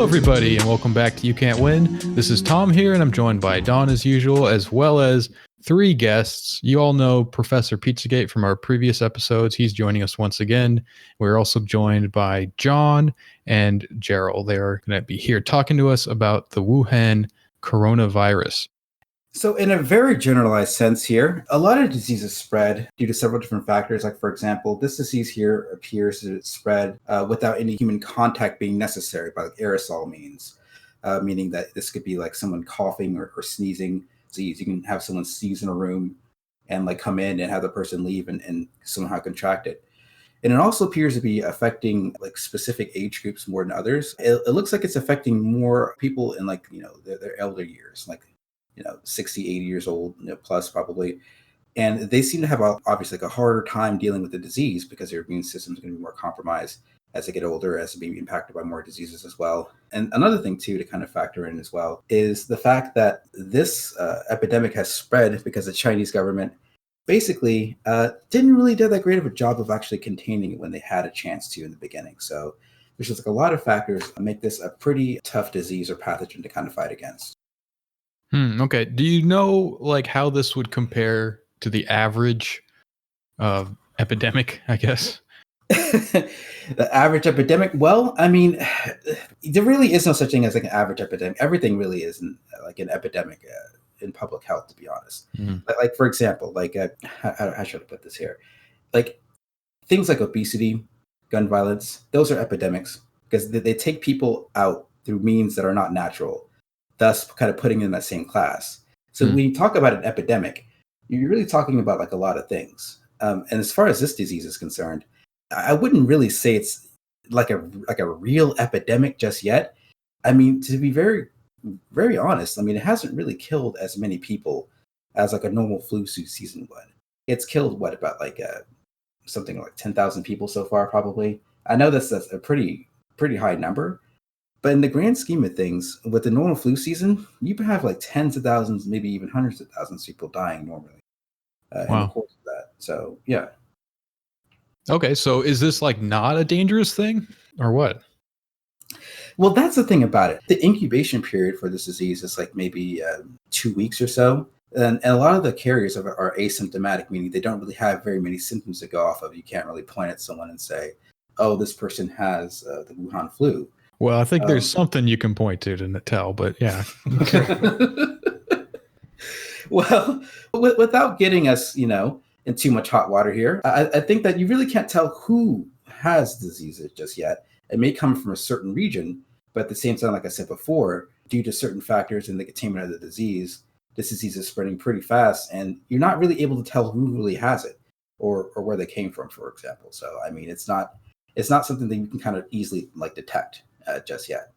Hello, everybody, and welcome back to You Can't Win. This is Tom here, and I'm joined by Don as usual, as well as three guests. You all know Professor Pizzagate from our previous episodes. He's joining us once again. We're also joined by John and Jerel. They're going to be here talking to us about the Wuhan coronavirus. So in a very generalized sense here, a lot of diseases spread due to several different factors. Like, for example, this disease here appears to spread without any human contact being necessary by like aerosol means, meaning that this could be like someone coughing or sneezing. Disease. You can have someone sneeze in a room and like come in and have the person leave and somehow contract it. And it also appears to be affecting like specific age groups more than others. It looks like it's affecting more people in like, their elder years, like 60, 80 years old, plus probably. And they seem to have obviously like a harder time dealing with the disease because their immune system is going to be more compromised as they get older, as they be impacted by more diseases as well. And another thing too, to kind of factor in as well, is the fact that this epidemic has spread because the Chinese government basically didn't really do that great of a job of actually containing it when they had a chance to in the beginning. So there's just like a lot of factors that make this a pretty tough disease or pathogen to kind of fight against. Okay. Do you know like how this would compare to the average epidemic, I guess? The average epidemic? Well, I mean, there really is no such thing as like an average epidemic. Everything really is like an epidemic in public health, to be honest. Like, for example, like how should I put this here? Like things like obesity, gun violence, those are epidemics because they take people out through means that are not natural, thus kind of putting them in that same class. So when you talk about an epidemic, you're really talking about like a lot of things. And as far as this disease is concerned, I wouldn't really say it's like a real epidemic just yet. I mean, to be very, very honest, I mean, it hasn't really killed as many people as like a normal flu season would. It's killed about like something like 10,000 people so far, probably. I know that's a pretty high number. But in the grand scheme of things, with the normal flu season, you can have like tens of thousands, maybe even hundreds of thousands of people dying normally in the course of that. So, yeah. Okay, so is this like not a dangerous thing or what? Well, that's the thing about it. The incubation period for this disease is like maybe 2 weeks or so. And a lot of the carriers are asymptomatic, meaning they don't really have very many symptoms to go off of. You can't really point at someone and say, oh, this person has the Wuhan flu. Well, I think there's something you can point to tell, but yeah. Well, without getting us, in too much hot water here, I think that you really can't tell who has diseases just yet. It may come from a certain region, but at the same time, like I said before, due to certain factors in the containment of the disease, this disease is spreading pretty fast, and you're not really able to tell who really has it or where they came from, for example. So, I mean, it's not something that you can kind of easily like detect just yet.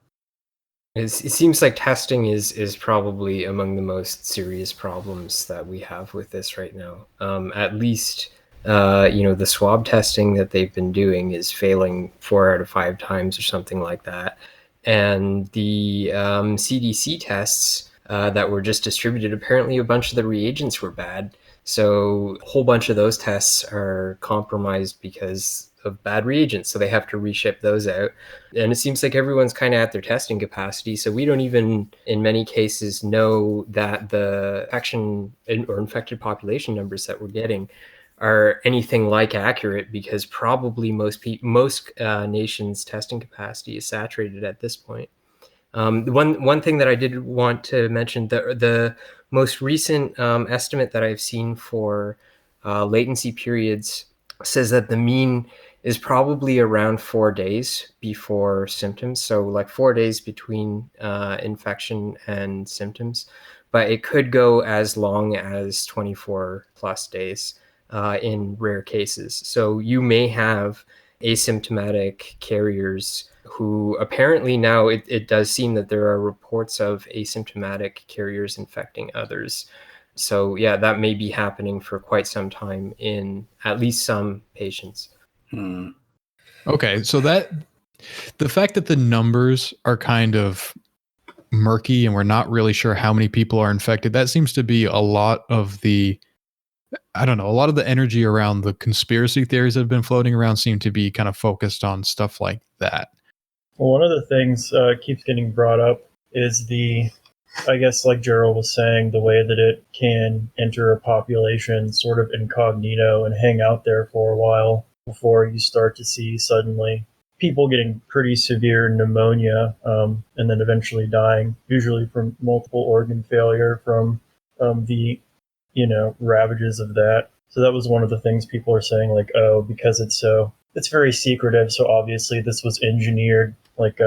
It seems like testing is probably among the most serious problems that we have with this right now. At least, the swab testing that they've been doing is failing 4 out of 5 times or something like that. And the CDC tests that were just distributed, apparently a bunch of the reagents were bad. So a whole bunch of those tests are compromised because of bad reagents, so they have to reship those out. And it seems like everyone's kind of at their testing capacity, so we don't even, in many cases, know that the infection or infected population numbers that we're getting are anything like accurate, because probably most nations' testing capacity is saturated at this point. One thing that I did want to mention, the most recent estimate that I've seen for latency periods says that the mean is probably around 4 days before symptoms. So like 4 days between infection and symptoms, but it could go as long as 24 plus days in rare cases. So you may have asymptomatic carriers who apparently now it does seem that there are reports of asymptomatic carriers infecting others. So yeah, that may be happening for quite some time in at least some patients. Okay, so that the fact that the numbers are kind of murky and we're not really sure how many people are infected, that seems to be a lot of the energy around the conspiracy theories that have been floating around seem to be kind of focused on stuff like that. Well, one of the things keeps getting brought up is I guess like Jerel was saying, the way that it can enter a population sort of incognito and hang out there for a while before you start to see suddenly people getting pretty severe pneumonia and then eventually dying, usually from multiple organ failure from the ravages of that. So that was one of the things people are saying, like, oh, because it's very secretive, so obviously this was engineered. Like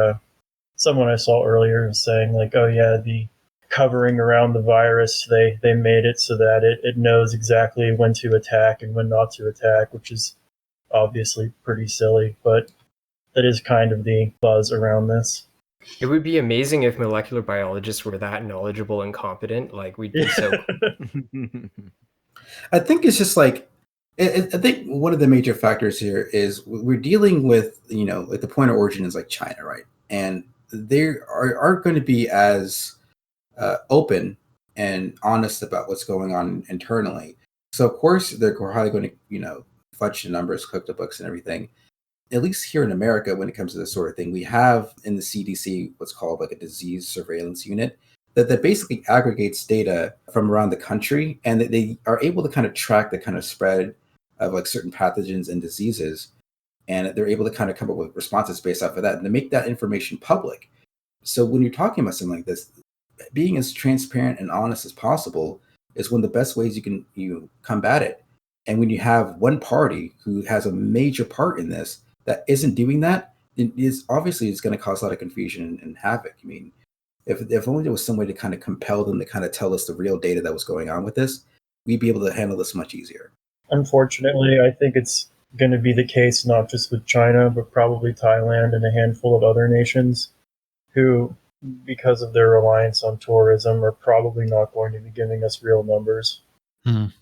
someone I saw earlier was saying, like, oh yeah, the covering around the virus, they made it so that it knows exactly when to attack and when not to attack, which is obviously pretty silly, but that is kind of the buzz around this. It would be amazing if molecular biologists were that knowledgeable and competent. Like, we'd be so... I think it's just like, I think one of the major factors here is we're dealing with, like the point of origin is like China, right? And they aren't going to be as open and honest about what's going on internally. So of course they're probably going to, fudge the numbers, cook the books and everything. At least here in America, when it comes to this sort of thing, we have in the CDC what's called like a disease surveillance unit that basically aggregates data from around the country, and that they are able to kind of track the kind of spread of like certain pathogens and diseases, and they're able to kind of come up with responses based off of that and to make that information public. So when you're talking about something like this, being as transparent and honest as possible is one of the best ways you combat it. And when you have one party who has a major part in this that isn't doing that, it is obviously it's going to cause a lot of confusion and havoc. I mean, if only there was some way to kind of compel them to kind of tell us the real data that was going on with this, we'd be able to handle this much easier. Unfortunately, I think it's going to be the case not just with China, but probably Thailand and a handful of other nations who, because of their reliance on tourism, are probably not going to be giving us real numbers. Mm.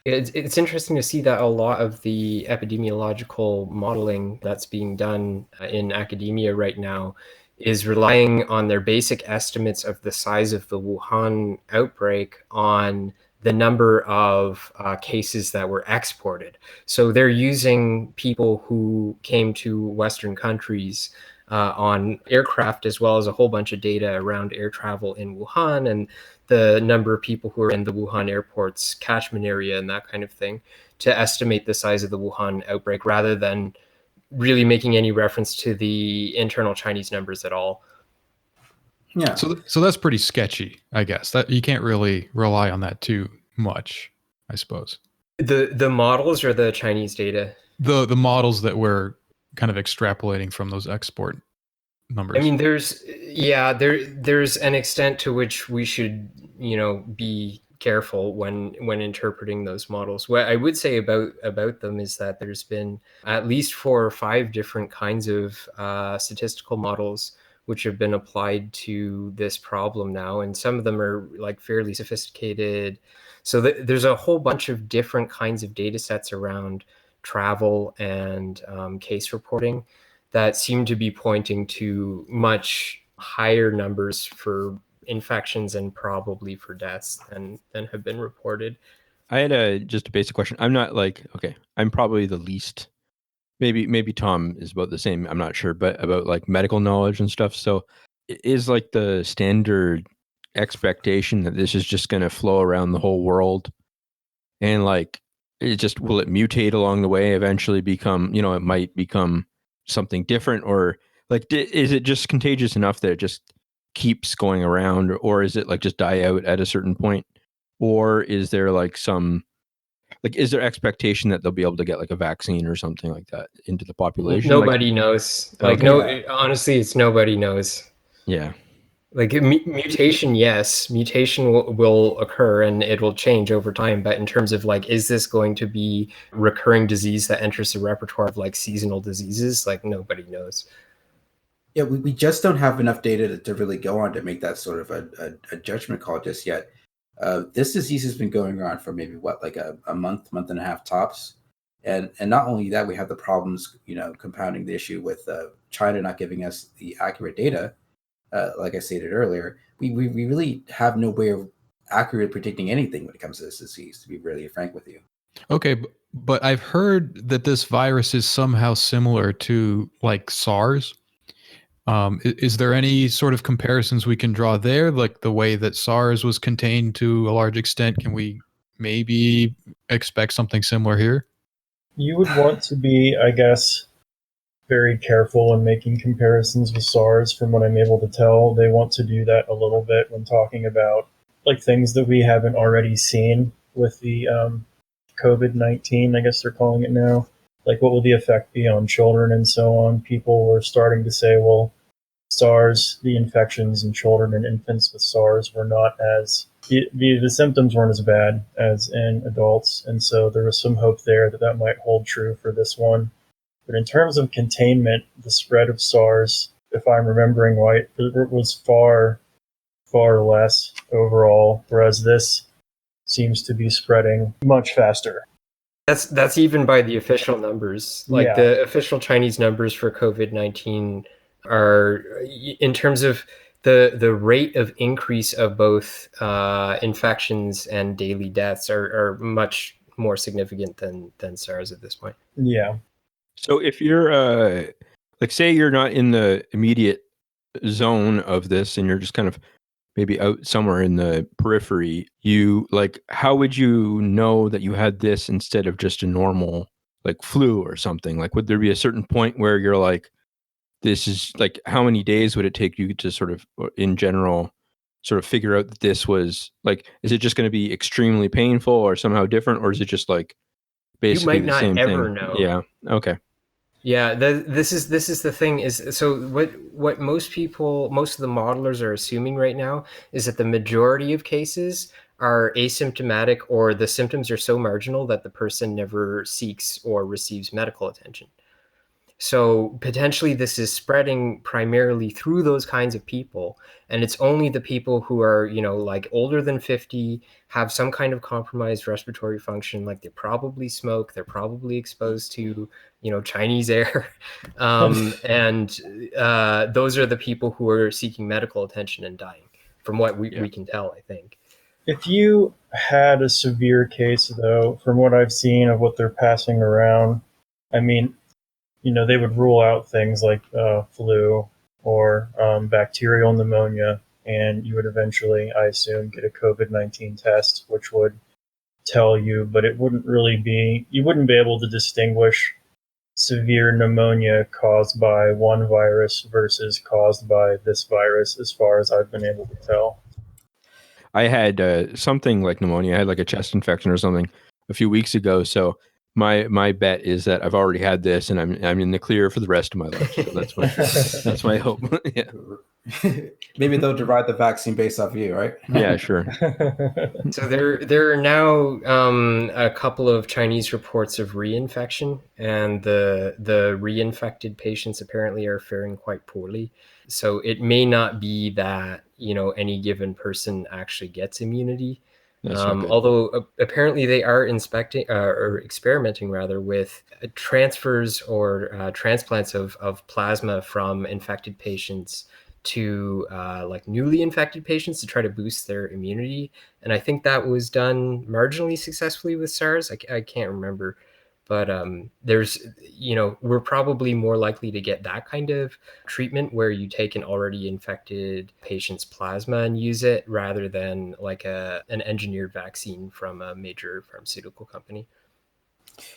It's interesting to see that a lot of the epidemiological modeling that's being done in academia right now is relying on their basic estimates of the size of the Wuhan outbreak on the number of cases that were exported. So they're using people who came to Western countries on aircraft, as well as a whole bunch of data around air travel in Wuhan and the number of people who are in the Wuhan airport's catchment area and that kind of thing, to estimate the size of the Wuhan outbreak, rather than really making any reference to the internal Chinese numbers at all. Yeah. So that's pretty sketchy, I guess. That you can't really rely on that too much, I suppose. The models or the Chinese data? The models that we're kind of extrapolating from those export numbers. I mean, there's an extent to which we should, be careful when interpreting those models. What I would say about them is that there's been at least 4 or 5 different kinds of statistical models which have been applied to this problem now, and some of them are like fairly sophisticated. So there's a whole bunch of different kinds of data sets around travel and case reporting that seem to be pointing to much higher numbers for infections and probably for deaths than have been reported. I had just a basic question. I'm not I'm probably the least, maybe Tom is about the same, I'm not sure, but about like medical knowledge and stuff. So is like the standard expectation that this is just going to flow around the whole world, and like will it mutate along the way, eventually become, it might become something different, or like is it just contagious enough that it just keeps going around, or is it like just die out at a certain point, or is there like is there expectation that they'll be able to get like a vaccine or something like that into the population? Nobody knows. Honestly, it's nobody knows. Yeah. Like mutation, yes, mutation will occur and it will change over time. But in terms of like, is this going to be recurring disease that enters the repertoire of like seasonal diseases? Like, nobody knows. Yeah, we just don't have enough data to really go on to make that sort of a judgment call just yet. This disease has been going on for maybe a month and a half tops. And not only that, we have the problems, compounding the issue with China not giving us the accurate data. Like I stated earlier, we really have no way of accurately predicting anything when it comes to this disease, to be really frank with you. Okay, but I've heard that this virus is somehow similar to like SARS, Is there any sort of comparisons we can draw there, like the way that SARS was contained to a large extent? Can we maybe expect something similar here? You would want to be, I guess, very careful in making comparisons with SARS. From what I'm able to tell, they want to do that a little bit when talking about like things that we haven't already seen with the COVID-19, I guess they're calling it now. Like, what will the effect be on children and so on? People were starting to say, well, SARS, the infections in children and infants with SARS were not as, the symptoms weren't as bad as in adults. And so there was some hope there that that might hold true for this one. But in terms of containment, the spread of SARS, if I'm remembering right, it was far, far less overall, whereas this seems to be spreading much faster. That's even by the official numbers. Like Yeah. the official Chinese numbers for COVID-19 are, in terms of the rate of increase of both infections and daily deaths, are much more significant than SARS at this point. Yeah. So if you're like, say you're not in the immediate zone of this and you're just kind of maybe out somewhere in the periphery, you like, how would you know that you had this instead of just a normal like flu or something? Like, would there be a certain point where you're like, this is like, how many days would it take you to sort of, in general, sort of figure out that this was like, is it just going to be extremely painful or somehow different, or is it just like basically might the not same ever thing? know. Yeah. Okay. Yeah, this is the thing is, so what most of the modelers are assuming right now is that the majority of cases are asymptomatic, or the symptoms are so marginal that the person never seeks or receives medical attention. So potentially this is spreading primarily through those kinds of people. And it's only the people who are, like older than 50, have some kind of compromised respiratory function, like they probably smoke, they're probably exposed to, Chinese air. And those are the people who are seeking medical attention and dying, from what we can tell, I think. If you had a severe case, though, from what I've seen of what they're passing around, I mean, they would rule out things like flu or bacterial pneumonia, and you would eventually, I assume, get a COVID-19 test, which would tell you, but it wouldn't really be, you wouldn't be able to distinguish severe pneumonia caused by one virus versus caused by this virus, as far as I've been able to tell. I had something like pneumonia. I had like a chest infection or something a few weeks ago. So my bet is that I've already had this, and I'm in the clear for the rest of my life. So that's my hope. Yeah. Maybe they'll derive the vaccine based off you, right? Yeah, sure. So there are now a couple of Chinese reports of reinfection, and the reinfected patients apparently are faring quite poorly. So it may not be that any given person actually gets immunity. Although apparently they are experimenting rather with transfers or transplants of plasma from infected patients to like newly infected patients to try to boost their immunity. And I think that was done marginally successfully with SARS. I can't remember. But there's, we're probably more likely to get that kind of treatment where you take an already infected patient's plasma and use it, rather than like an engineered vaccine from a major pharmaceutical company.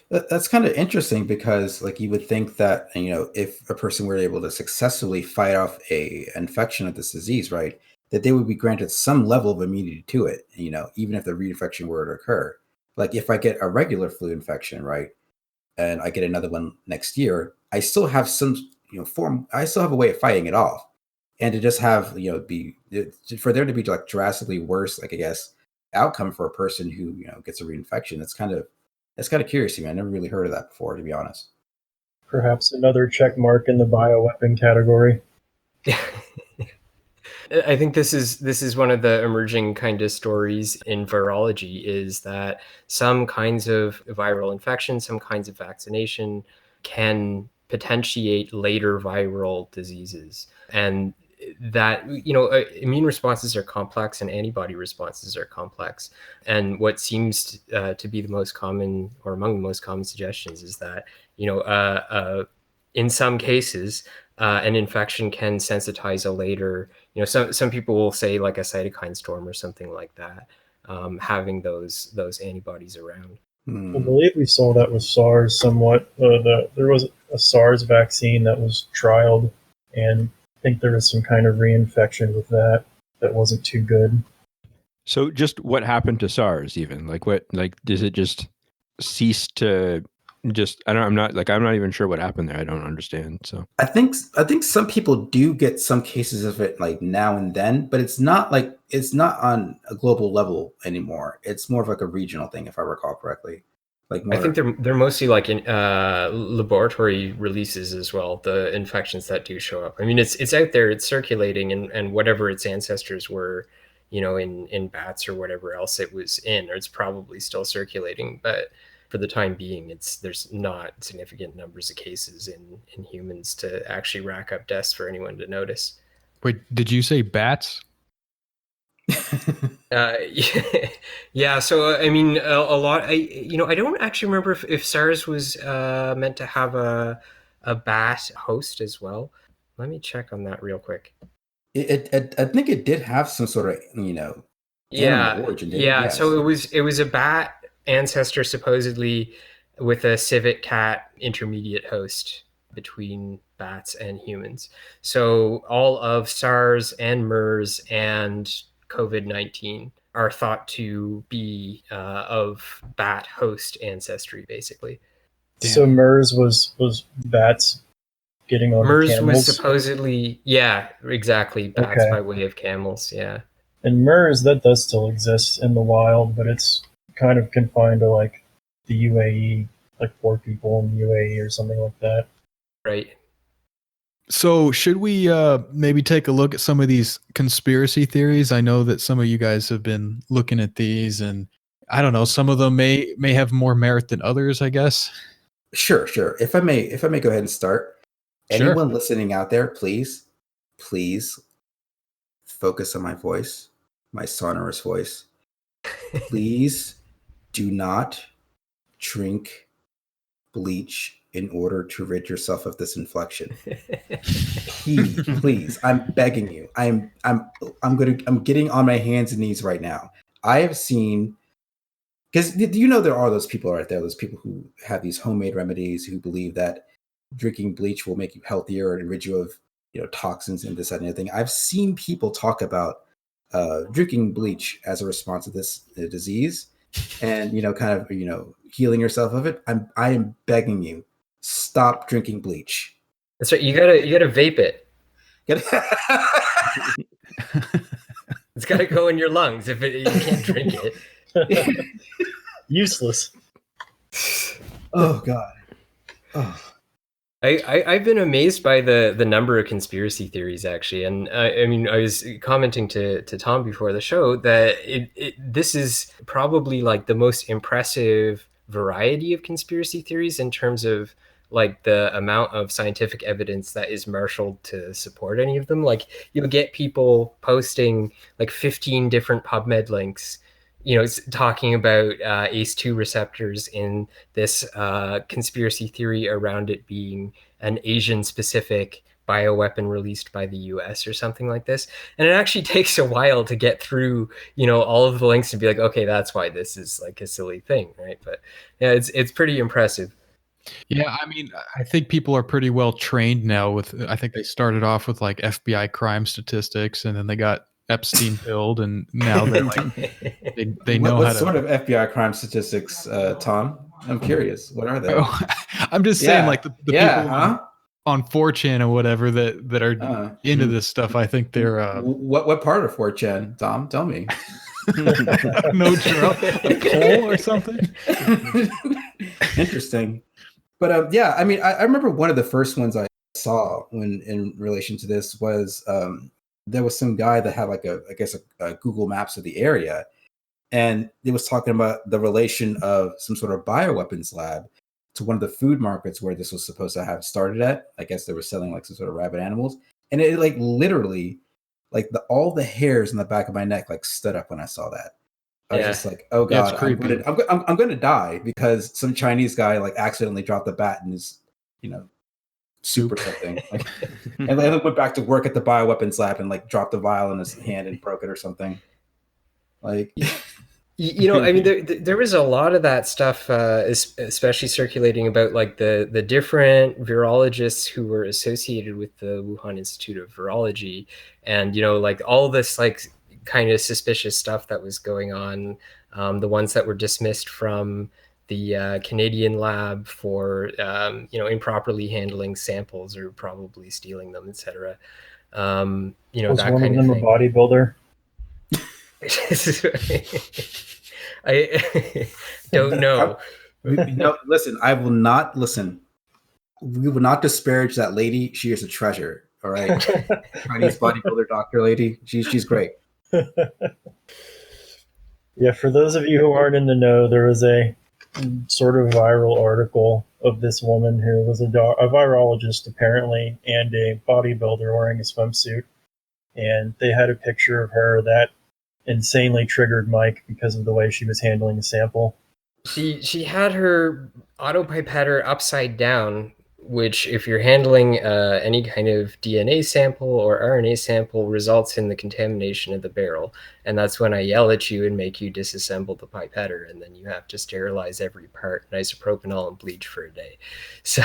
That's kind of interesting because, like, you would think that if a person were able to successfully fight off a infection of this disease, right, that they would be granted some level of immunity to it. Even if the reinfection were to occur. Like, if I get a regular flu infection, right, and I get another one next year, I still have some form. I still have a way of fighting it off, and to just have for there to be like drastically worse, like I guess, outcome for a person who gets a reinfection. That's kind of curious to me. I never really heard of that before, to be honest. Perhaps another check mark in the bioweapon category. I think this is one of the emerging kind of stories in virology, is that some kinds of viral infection, some kinds of vaccination can potentiate later viral diseases. And that, immune responses are complex and antibody responses are complex. And what seems to be the most common, or among the most common suggestions, is that, in some cases, an infection can sensitize a later, some people will say like a cytokine storm or something like that, having those antibodies around. I believe we saw that with SARS somewhat. There was a SARS vaccine that was trialed, and I think there was some kind of reinfection with that wasn't too good. So just what happened to SARS even? Does it just cease to I'm not even sure what happened there. I don't understand. So I think some people do get some cases of it like now and then, but it's not on a global level anymore. It's more of like a regional thing, if I recall correctly. Like more, I think they're mostly like in laboratory releases as well. The infections that do show up. I mean, it's out there, it's circulating, and whatever its ancestors were, in bats or whatever else it was in, or it's probably still circulating. But for the time being, there's not significant numbers of cases in humans to actually rack up deaths for anyone to notice. Wait, did you say bats? Yeah. So I mean, a lot. I don't actually remember if SARS was meant to have a bat host as well. Let me check on that real quick. I think it did have some sort of animal origin. Yeah. Yes. So it was a bat ancestor supposedly with a civet cat intermediate host between bats and humans. So all of SARS and MERS and COVID-19 are thought to be of bat host ancestry, basically. Damn. So MERS was bats getting on MERS camels? was supposedly, yeah, exactly, bats by way of camels, yeah. And MERS, that does still exist in the wild, but it's kind of confined to like the UAE, like 4 people in the UAE or something like that. Right. So should we maybe take a look at some of these conspiracy theories? I know that some of you guys have been looking at these, and I don't know, some of them may have more merit than others, I guess. Sure. If I may go ahead and start. Sure. Anyone listening out there, please focus on my voice, my sonorous voice. Please do not drink bleach in order to rid yourself of this infection. Please, I'm begging you. I'm getting on my hands and knees right now. I have seen, because there are those people out there, those people who have these homemade remedies who believe that drinking bleach will make you healthier and rid you of toxins and this, that, and the other thing. I've seen people talk about drinking bleach as a response to this disease, and kind of healing yourself of it. I am begging you, stop drinking bleach. That's right. You gotta vape it. It's gotta go in your lungs. You can't drink it. Useless. Oh God. Oh. I've been amazed by the number of conspiracy theories, actually, and I mean, I was commenting to Tom before the show that this is probably like the most impressive variety of conspiracy theories in terms of like the amount of scientific evidence that is marshaled to support any of them. Like you'll get people posting like 15 different PubMed links, talking about ACE2 receptors in this conspiracy theory around it being an Asian-specific bioweapon released by the US or something like this. And it actually takes a while to get through, all of the links and be like, okay, that's why this is like a silly thing, right? But yeah, it's pretty impressive. Yeah, I mean, I think people are pretty well trained now I think they started off with like FBI crime statistics, and then they got Epstein killed, and now they're like they know what how to. What sort of FBI crime statistics, Tom? I'm curious. What are they? I'm just saying, like the people on 4chan or whatever that are into this stuff. I think they're what part of 4chan, Tom? Tell me. I don't know, Jerel, a poll or something. Interesting. But yeah, I mean, I remember one of the first ones I saw when in relation to this was there was some guy that had like a Google Maps of the area, and it was talking about the relation of some sort of bioweapons lab to one of the food markets where this was supposed to have started at. I guess they were selling like some sort of rabid animals, and it like literally, like all the hairs in the back of my neck like stood up when I saw that. I was just like, oh God, I'm going to die because some Chinese guy like accidentally dropped the bat and is, soup or something. Like, and like went back to work at the bioweapons lab and like dropped the vial in his hand and broke it or something. Like, I mean, there was a lot of that stuff, especially circulating about like the different virologists who were associated with the Wuhan Institute of Virology, and like all this like kind of suspicious stuff that was going on. The ones that were dismissed from the Canadian lab for improperly handling samples or probably stealing them, etc. Was that one kind of them of thing. a bodybuilder? I don't know. No, listen, I will not listen. We will not disparage that lady. She is a treasure. All right. Chinese bodybuilder doctor lady. She's great. Yeah, for those of you who aren't in the know, there was a sort of viral article of this woman who was a virologist, apparently, and a bodybuilder wearing a swimsuit. And they had a picture of her that insanely triggered Mike because of the way she was handling the sample. She had her autopipetter upside down, which, if you're handling any kind of DNA sample or RNA sample, results in the contamination of the barrel. And that's when I yell at you and make you disassemble the pipetter, and then you have to sterilize every part in isopropanol and bleach for a day. So,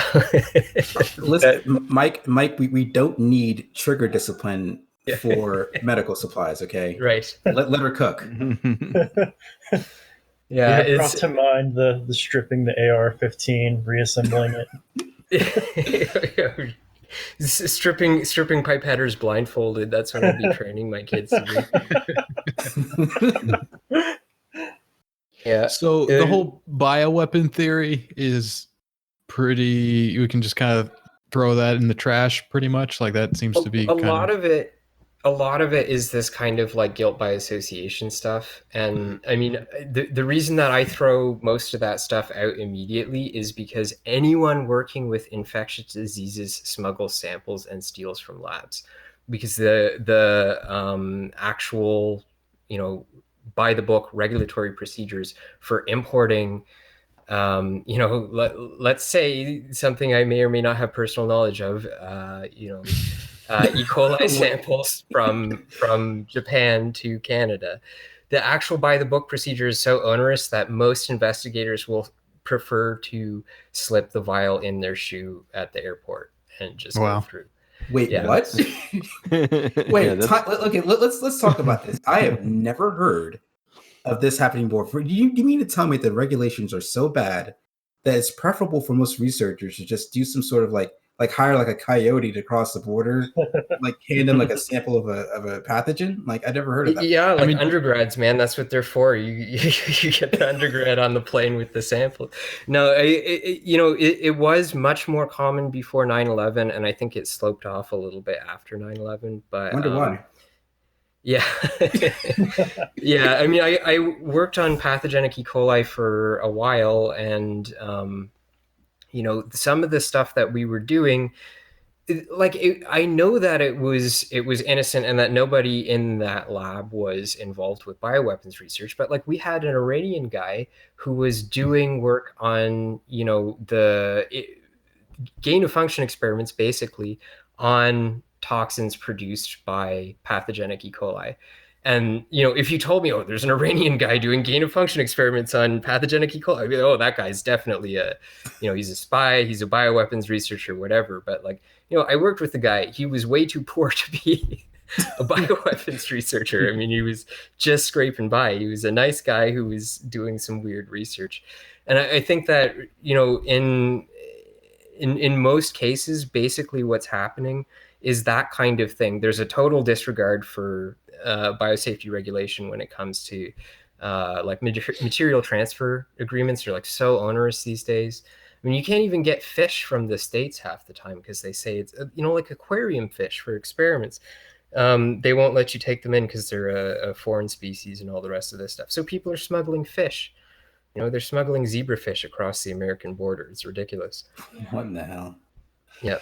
listen, Mike, we don't need trigger discipline for medical supplies. Okay, right? Let her cook. Yeah, it brought to mind the stripping the AR-15, reassembling it. stripping pipetters blindfolded. That's what I'll be training my kids to do. Yeah. So the whole bioweapon theory is pretty. We can just kind of throw that in the trash, pretty much. Like that seems to be a lot of it. A lot of it is this kind of like guilt by association stuff. And I mean, the reason that I throw most of that stuff out immediately is because anyone working with infectious diseases smuggles samples and steals from labs, because the actual, by the book regulatory procedures for importing, let's say something I may or may not have personal knowledge of, E. coli samples from Japan to Canada. The actual by the book procedure is so onerous that most investigators will prefer to slip the vial in their shoe at the airport and just go through. Wait, what? Wait, okay, let's talk about this. I have never heard of this happening before. Do you mean to tell me that regulations are so bad that it's preferable for most researchers to just do some sort of like hire like a coyote to cross the border, like hand them like a sample of a pathogen? Like I never heard of that. Yeah, like undergrads, man, that's what they're for. You get the undergrad on the plane with the sample. No, it was much more common before 9/11, and I think it sloped off a little bit after 9/11. But wonder why. Yeah. Yeah, I mean, I worked on pathogenic E. coli for a while, and some of the stuff that we were doing, I know that it was innocent and that nobody in that lab was involved with bioweapons research, but like we had an Iranian guy who was doing work on the gain of function experiments, basically on toxins produced by pathogenic E. coli. And, if you told me, oh, there's an Iranian guy doing gain of function experiments on pathogenic E. coli, I'd be like, oh, that guy's definitely he's a spy, he's a bioweapons researcher, whatever. But I worked with the guy. He was way too poor to be a bioweapons researcher. I mean, he was just scraping by. He was a nice guy who was doing some weird research. And I think that, in most cases, basically what's happening is that kind of thing. There's a total disregard for biosafety regulation when it comes to material transfer agreements are like so onerous these days. I mean, you can't even get fish from the States half the time because they say it's, like aquarium fish for experiments. They won't let you take them in because they're a foreign species and all the rest of this stuff. So people are smuggling fish. They're smuggling zebrafish across the American border. It's ridiculous. What in the hell? Yep.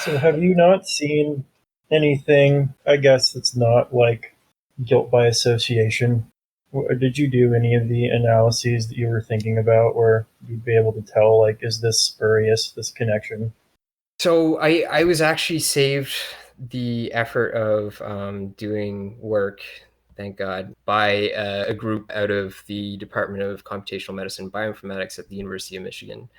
So have you not seen anything, I guess, that's not like guilt by association? Did you do any of the analyses that you were thinking about where you'd be able to tell, like, is this spurious, this connection? So I was actually saved the effort of doing work, thank God, by a group out of the Department of Computational Medicine and Bioinformatics at the University of Michigan.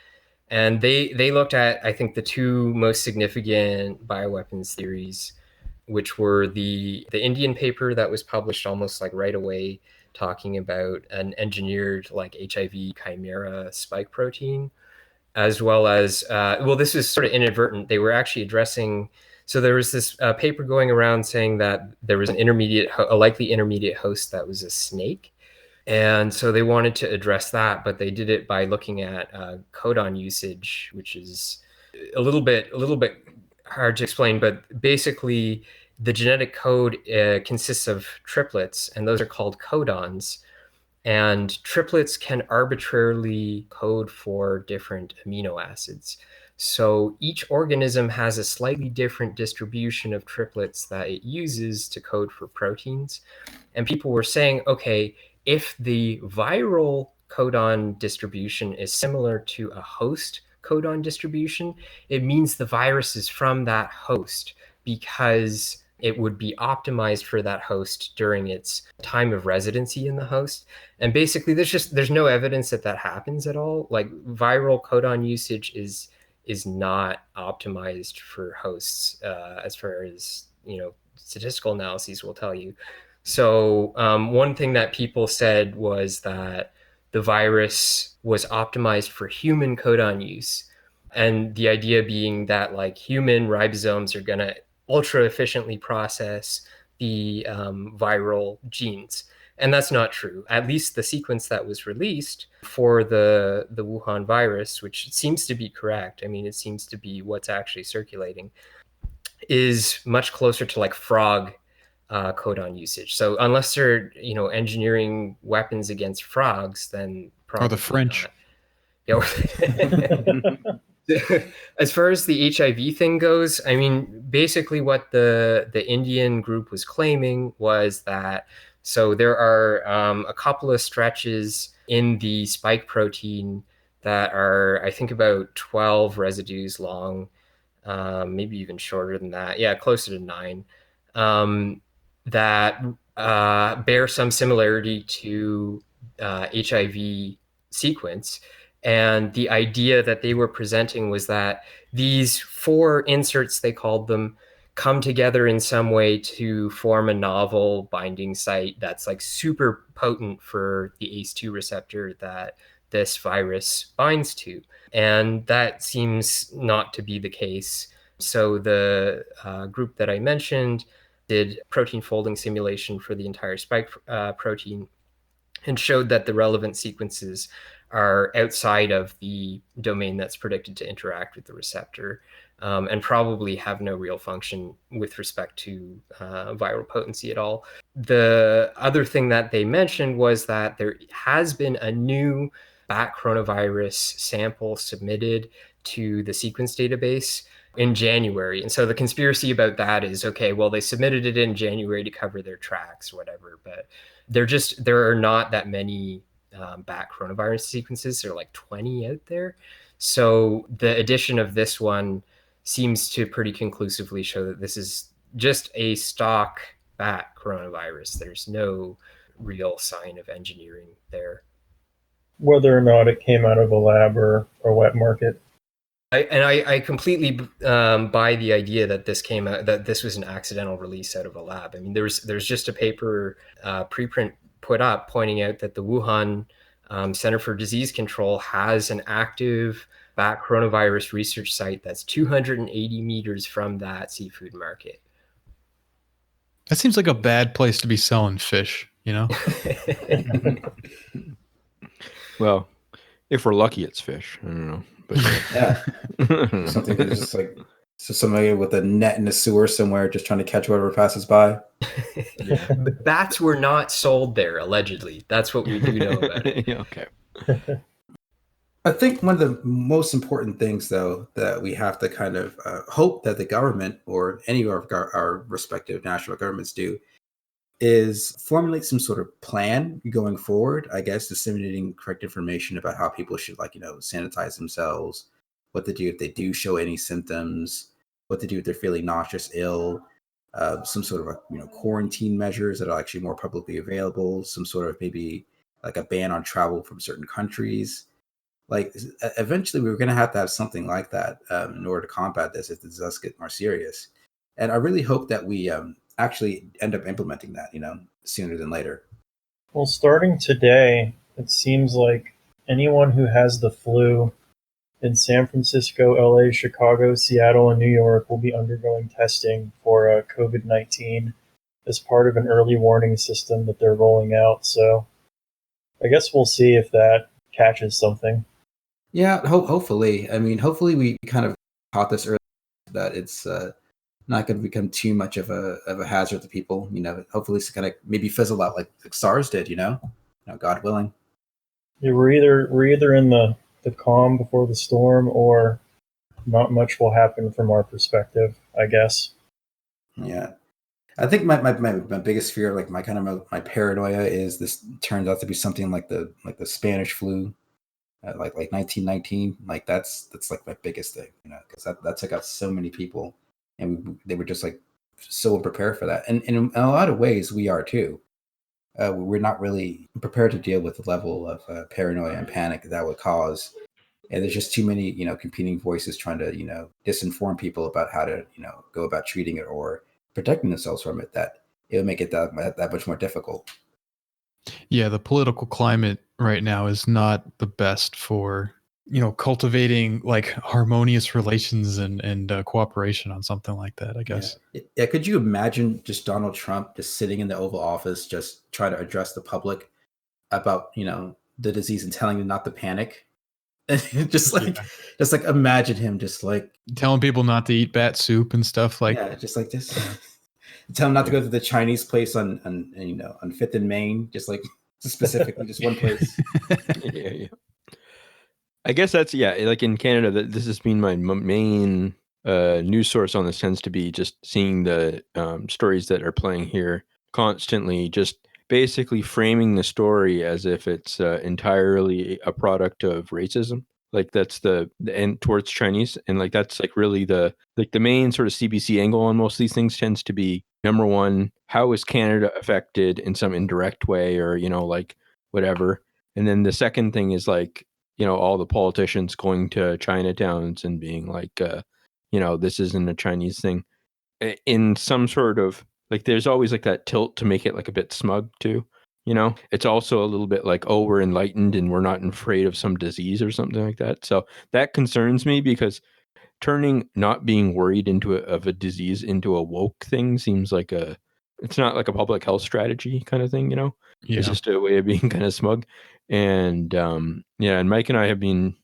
And they looked at, I think, the two most significant bioweapons theories, which were the Indian paper that was published almost like right away, talking about an engineered like HIV chimera spike protein, as well as well, this was sort of inadvertent. They were actually addressing. So there was this paper going around saying that there was a likely intermediate host that was a snake, and so they wanted to address that, but they did it by looking at codon usage, which is a little bit hard to explain. But basically, the genetic code consists of triplets, and those are called codons. And triplets can arbitrarily code for different amino acids. So each organism has a slightly different distribution of triplets that it uses to code for proteins. And people were saying, okay, if the viral codon distribution is similar to a host codon distribution, it means the virus is from that host, because it would be optimized for that host during its time of residency in the host. And basically there's no evidence that that happens at all. Like, viral codon usage is not optimized for hosts, as far as statistical analyses will tell you. So one thing that people said was that the virus was optimized for human codon use, and the idea being that like human ribosomes are going to ultra efficiently process the viral genes. And that's not true. At least the sequence that was released for the Wuhan virus, which seems to be correct, I mean, it seems to be what's actually circulating, is much closer to like frog codon usage. So unless they're engineering weapons against frogs, then probably Or the French. not. As far as the HIV thing goes, I mean, basically what the Indian group was claiming was that, so there are a couple of stretches in the spike protein that are, I think, about 12 residues long, maybe even shorter than that. Yeah, closer to 9, that bear some similarity to HIV sequence. And the idea that they were presenting was that these 4 inserts, they called them, come together in some way to form a novel binding site that's like super potent for the ACE2 receptor that this virus binds to. And that seems not to be the case. So the group that I mentioned did protein folding simulation for the entire spike protein, and showed that the relevant sequences are outside of the domain that's predicted to interact with the receptor, and probably have no real function with respect to viral potency at all. The other thing that they mentioned was that there has been a new bat coronavirus sample submitted to the sequence database in January. And so the conspiracy about that is, okay, well, they submitted it in January to cover their tracks, whatever, but there are not that many bat coronavirus sequences. There are like 20 out there. So the addition of this one seems to pretty conclusively show that this is just a stock bat coronavirus. There's no real sign of engineering there. Whether or not it came out of a lab or a wet market. I completely buy the idea that this was an accidental release out of a lab. I mean, there's just a paper preprint put up pointing out that the Wuhan Center for Disease Control has an active bat coronavirus research site that's 280 meters from that seafood market. That seems like a bad place to be selling fish, you know? Well, if we're lucky, it's fish. I don't know. But Yeah. Something that's just like somebody with a net in a sewer somewhere just trying to catch whatever passes by. Bats were not sold there, allegedly. That's what we do know about it. Yeah, okay. I think one of the most important things, though, that we have to kind of hope that the government or any of our respective national governments do is formulate some sort of plan going forward, I guess, disseminating correct information about how people should, like, sanitize themselves, what to do if they do show any symptoms, what to do if they're feeling nauseous, ill, some sort of quarantine measures that are actually more publicly available, some sort of maybe like a ban on travel from certain countries. Like eventually we were going to have something like that in order to combat this if this does get more serious. And I really hope that we actually end up implementing that, sooner than later. Well, starting today, it seems like anyone who has the flu in San Francisco, LA, Chicago, Seattle, and New York will be undergoing testing for COVID-19 as part of an early warning system that they're rolling out. So I guess we'll see if that catches something. Yeah, hopefully. I mean, hopefully we kind of caught this early, that it's not going to become too much of a hazard to people. Hopefully it's kind of maybe fizzle out like SARS did. God willing. Yeah, we're either in the calm before the storm, or not much will happen from our perspective, I guess. Yeah, I think my biggest fear, like my my paranoia, is this turns out to be something like the Spanish flu. Like 1919, like that's like my biggest thing, because that took out so many people, and they were just like so unprepared for that. And in a lot of ways, we are too. We're not really prepared to deal with the level of paranoia and panic that would cause. And there's just too many, competing voices trying to, disinform people about how to, go about treating it or protecting themselves from it. That it would make it that much more difficult. Yeah, the political climate right now is not the best for cultivating like harmonious relations and cooperation on something like that, I guess. Yeah. Could you imagine just Donald Trump just sitting in the Oval Office, just trying to address the public about the disease and telling them not to panic? just like imagine him just like telling people not to eat bat soup and stuff like. Yeah, just like this. Tell them not to go to the Chinese place on 5th and Main, just specifically just one place. Yeah. I guess that's like in Canada, this has been my main news source on this, tends to be just seeing the stories that are playing here constantly, just basically framing the story as if it's entirely a product of racism. Like that's the end towards Chinese, and like that's like really the main sort of CBC angle on most of these things tends to be, number one, how is Canada affected in some indirect way, or like whatever. And then the second thing is like, all the politicians going to Chinatowns and being like, this isn't a Chinese thing, in some sort of like, there's always like that tilt to make it like a bit smug too. It's also a little bit like, oh, we're enlightened and we're not afraid of some disease or something like that. So that concerns me, because turning not being worried of a disease into a woke thing seems like it's not like a public health strategy kind of thing, Yeah. It's just a way of being kind of smug. And and Mike and I have been,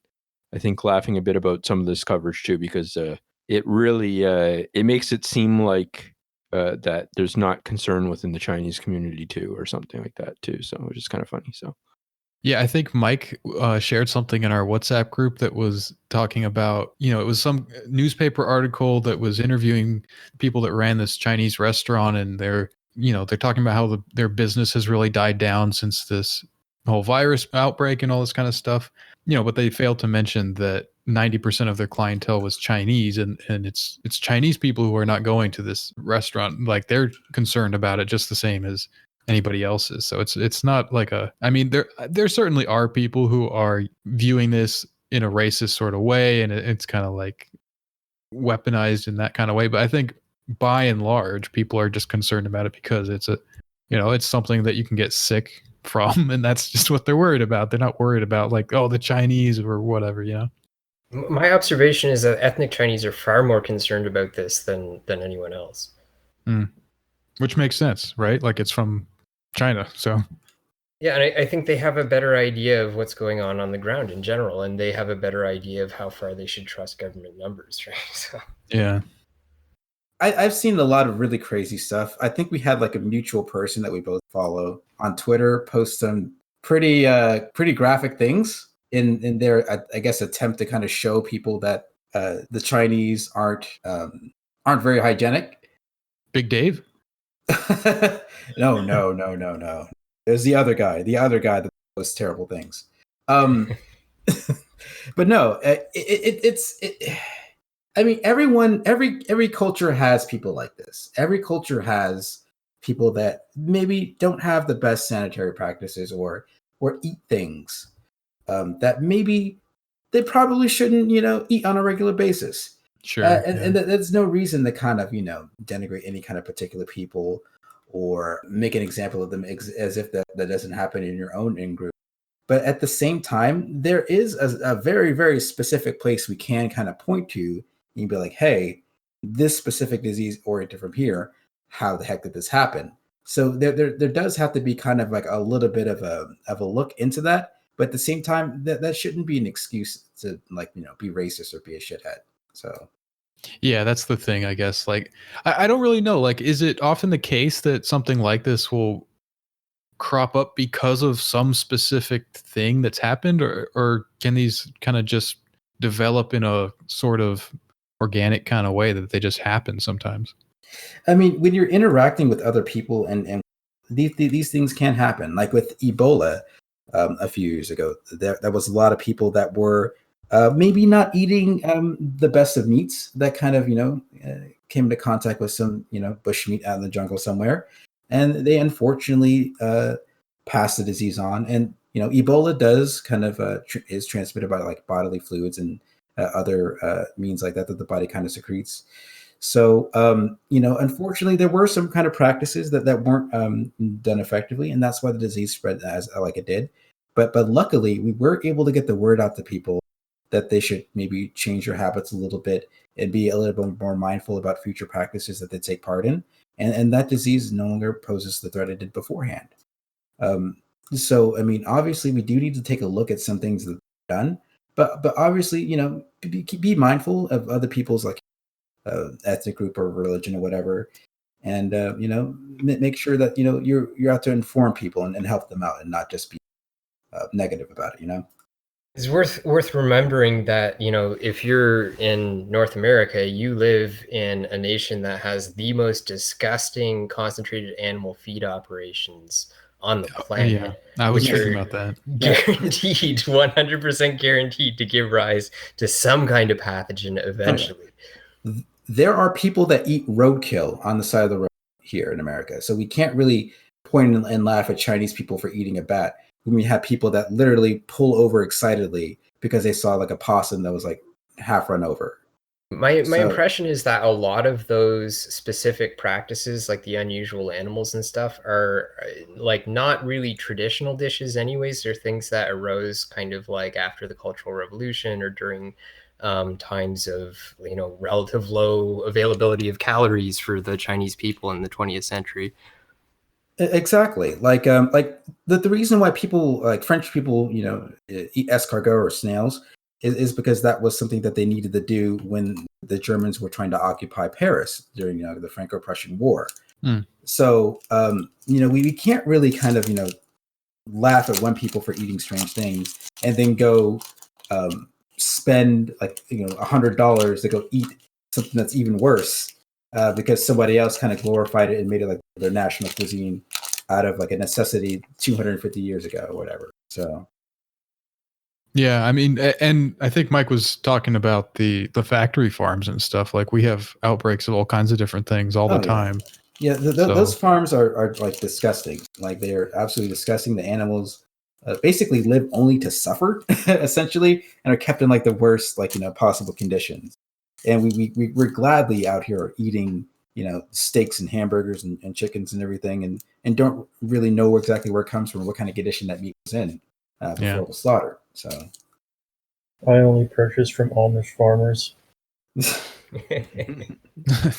I think, laughing a bit about some of this coverage too, because it really it makes it seem like that there's not concern within the Chinese community too, or something like that too. So which is kind of funny. So yeah, I think Mike shared something in our WhatsApp group that was talking about, it was some newspaper article that was interviewing people that ran this Chinese restaurant, and they're talking about how their business has really died down since this whole virus outbreak and all this kind of stuff. But they failed to mention that 90% of their clientele was Chinese, and it's Chinese people who are not going to this restaurant. Like, they're concerned about it just the same as anybody else's. So it's not like there certainly are people who are viewing this in a racist sort of way, and it's kind of like weaponized in that kind of way. But I think by and large, people are just concerned about it because it's it's something that you can get sick from, and that's just what they're worried about. They're not worried about like, oh, the Chinese or whatever, My observation is that ethnic Chinese are far more concerned about this than anyone else. Which makes sense, right? Like, it's from China, so. Yeah, and I think they have a better idea of what's going on the ground in general, and they have a better idea of how far they should trust government numbers, right? So. Yeah. I've seen a lot of really crazy stuff. I think we had like a mutual person that we both follow on Twitter post some pretty graphic things in their, I guess, attempt to kind of show people that the Chinese aren't very hygienic. Big Dave? No. There's the other guy that posts terrible things. But no, I mean, every culture has people like this. Every culture has people that maybe don't have the best sanitary practices or eat things that maybe they probably shouldn't, eat on a regular basis. Sure. And there's no reason to kind of, denigrate any kind of particular people or make an example of them as if that doesn't happen in your own in-group. But at the same time, there is a very, very specific place we can kind of point to and be like, hey, this specific disease oriented from here, how the heck did this happen? So there does have to be kind of like a little bit of a look into that. But at the same time, that shouldn't be an excuse to be racist or be a shithead. So yeah, that's the thing, I guess. Like, I don't really know. Like, is it often the case that something like this will crop up because of some specific thing that's happened, or can these kind of just develop in a sort of organic kind of way that they just happen sometimes? I mean, when you're interacting with other people and these things can happen. Like with Ebola a few years ago, there was a lot of people that were maybe not eating the best of meats that kind of, came into contact with some, bush meat out in the jungle somewhere. And they unfortunately passed the disease on. And, Ebola does kind of is transmitted by like bodily fluids and other means like that the body kind of secretes. So, unfortunately, there were some kind of practices that weren't done effectively. And that's why the disease spread as like it did. But luckily, we were able to get the word out to people that they should maybe change their habits a little bit and be a little bit more mindful about future practices that they take part in. And that disease no longer poses the threat it did beforehand. So, I mean, obviously, we do need to take a look at some things that are done, but obviously, be mindful of other people's like ethnic group or religion or whatever, and make sure that you're out to inform people and help them out and not just be negative about it. It's worth remembering that, if you're in North America, you live in a nation that has the most disgusting concentrated animal feed operations on the planet. Yeah, I was thinking about that. Guaranteed, 100% guaranteed to give rise to some kind of pathogen eventually. There are people that eat roadkill on the side of the road here in America. So we can't really point and laugh at Chinese people for eating a bat. We have people that literally pull over excitedly because they saw like a possum that was like half run over. My impression is that a lot of those specific practices, like the unusual animals and stuff, are like not really traditional dishes anyways. They're things that arose kind of like after the Cultural Revolution or during times of relative low availability of calories for the Chinese people in the 20th century. Exactly. Like the reason why people like French people, eat escargot or snails is because that was something that they needed to do when the Germans were trying to occupy Paris during the Franco-Prussian War. So we can't really kind of laugh at one people for eating strange things and then go spend like $100 to go eat something that's even worse. Because somebody else kind of glorified it and made it like their national cuisine out of like a necessity 250 years ago or whatever. So, yeah, I mean, and I think Mike was talking about the factory farms and stuff. Like we have outbreaks of all kinds of different things all the time. Yeah, those farms are like disgusting. Like they are absolutely disgusting. The animals basically live only to suffer, essentially, and are kept in like the worst possible conditions. And we're gladly out here eating, steaks and hamburgers and chickens and everything, and don't really know exactly where it comes from, what kind of condition that meat was in before it was slaughtered. So, I only purchase from Amish farmers.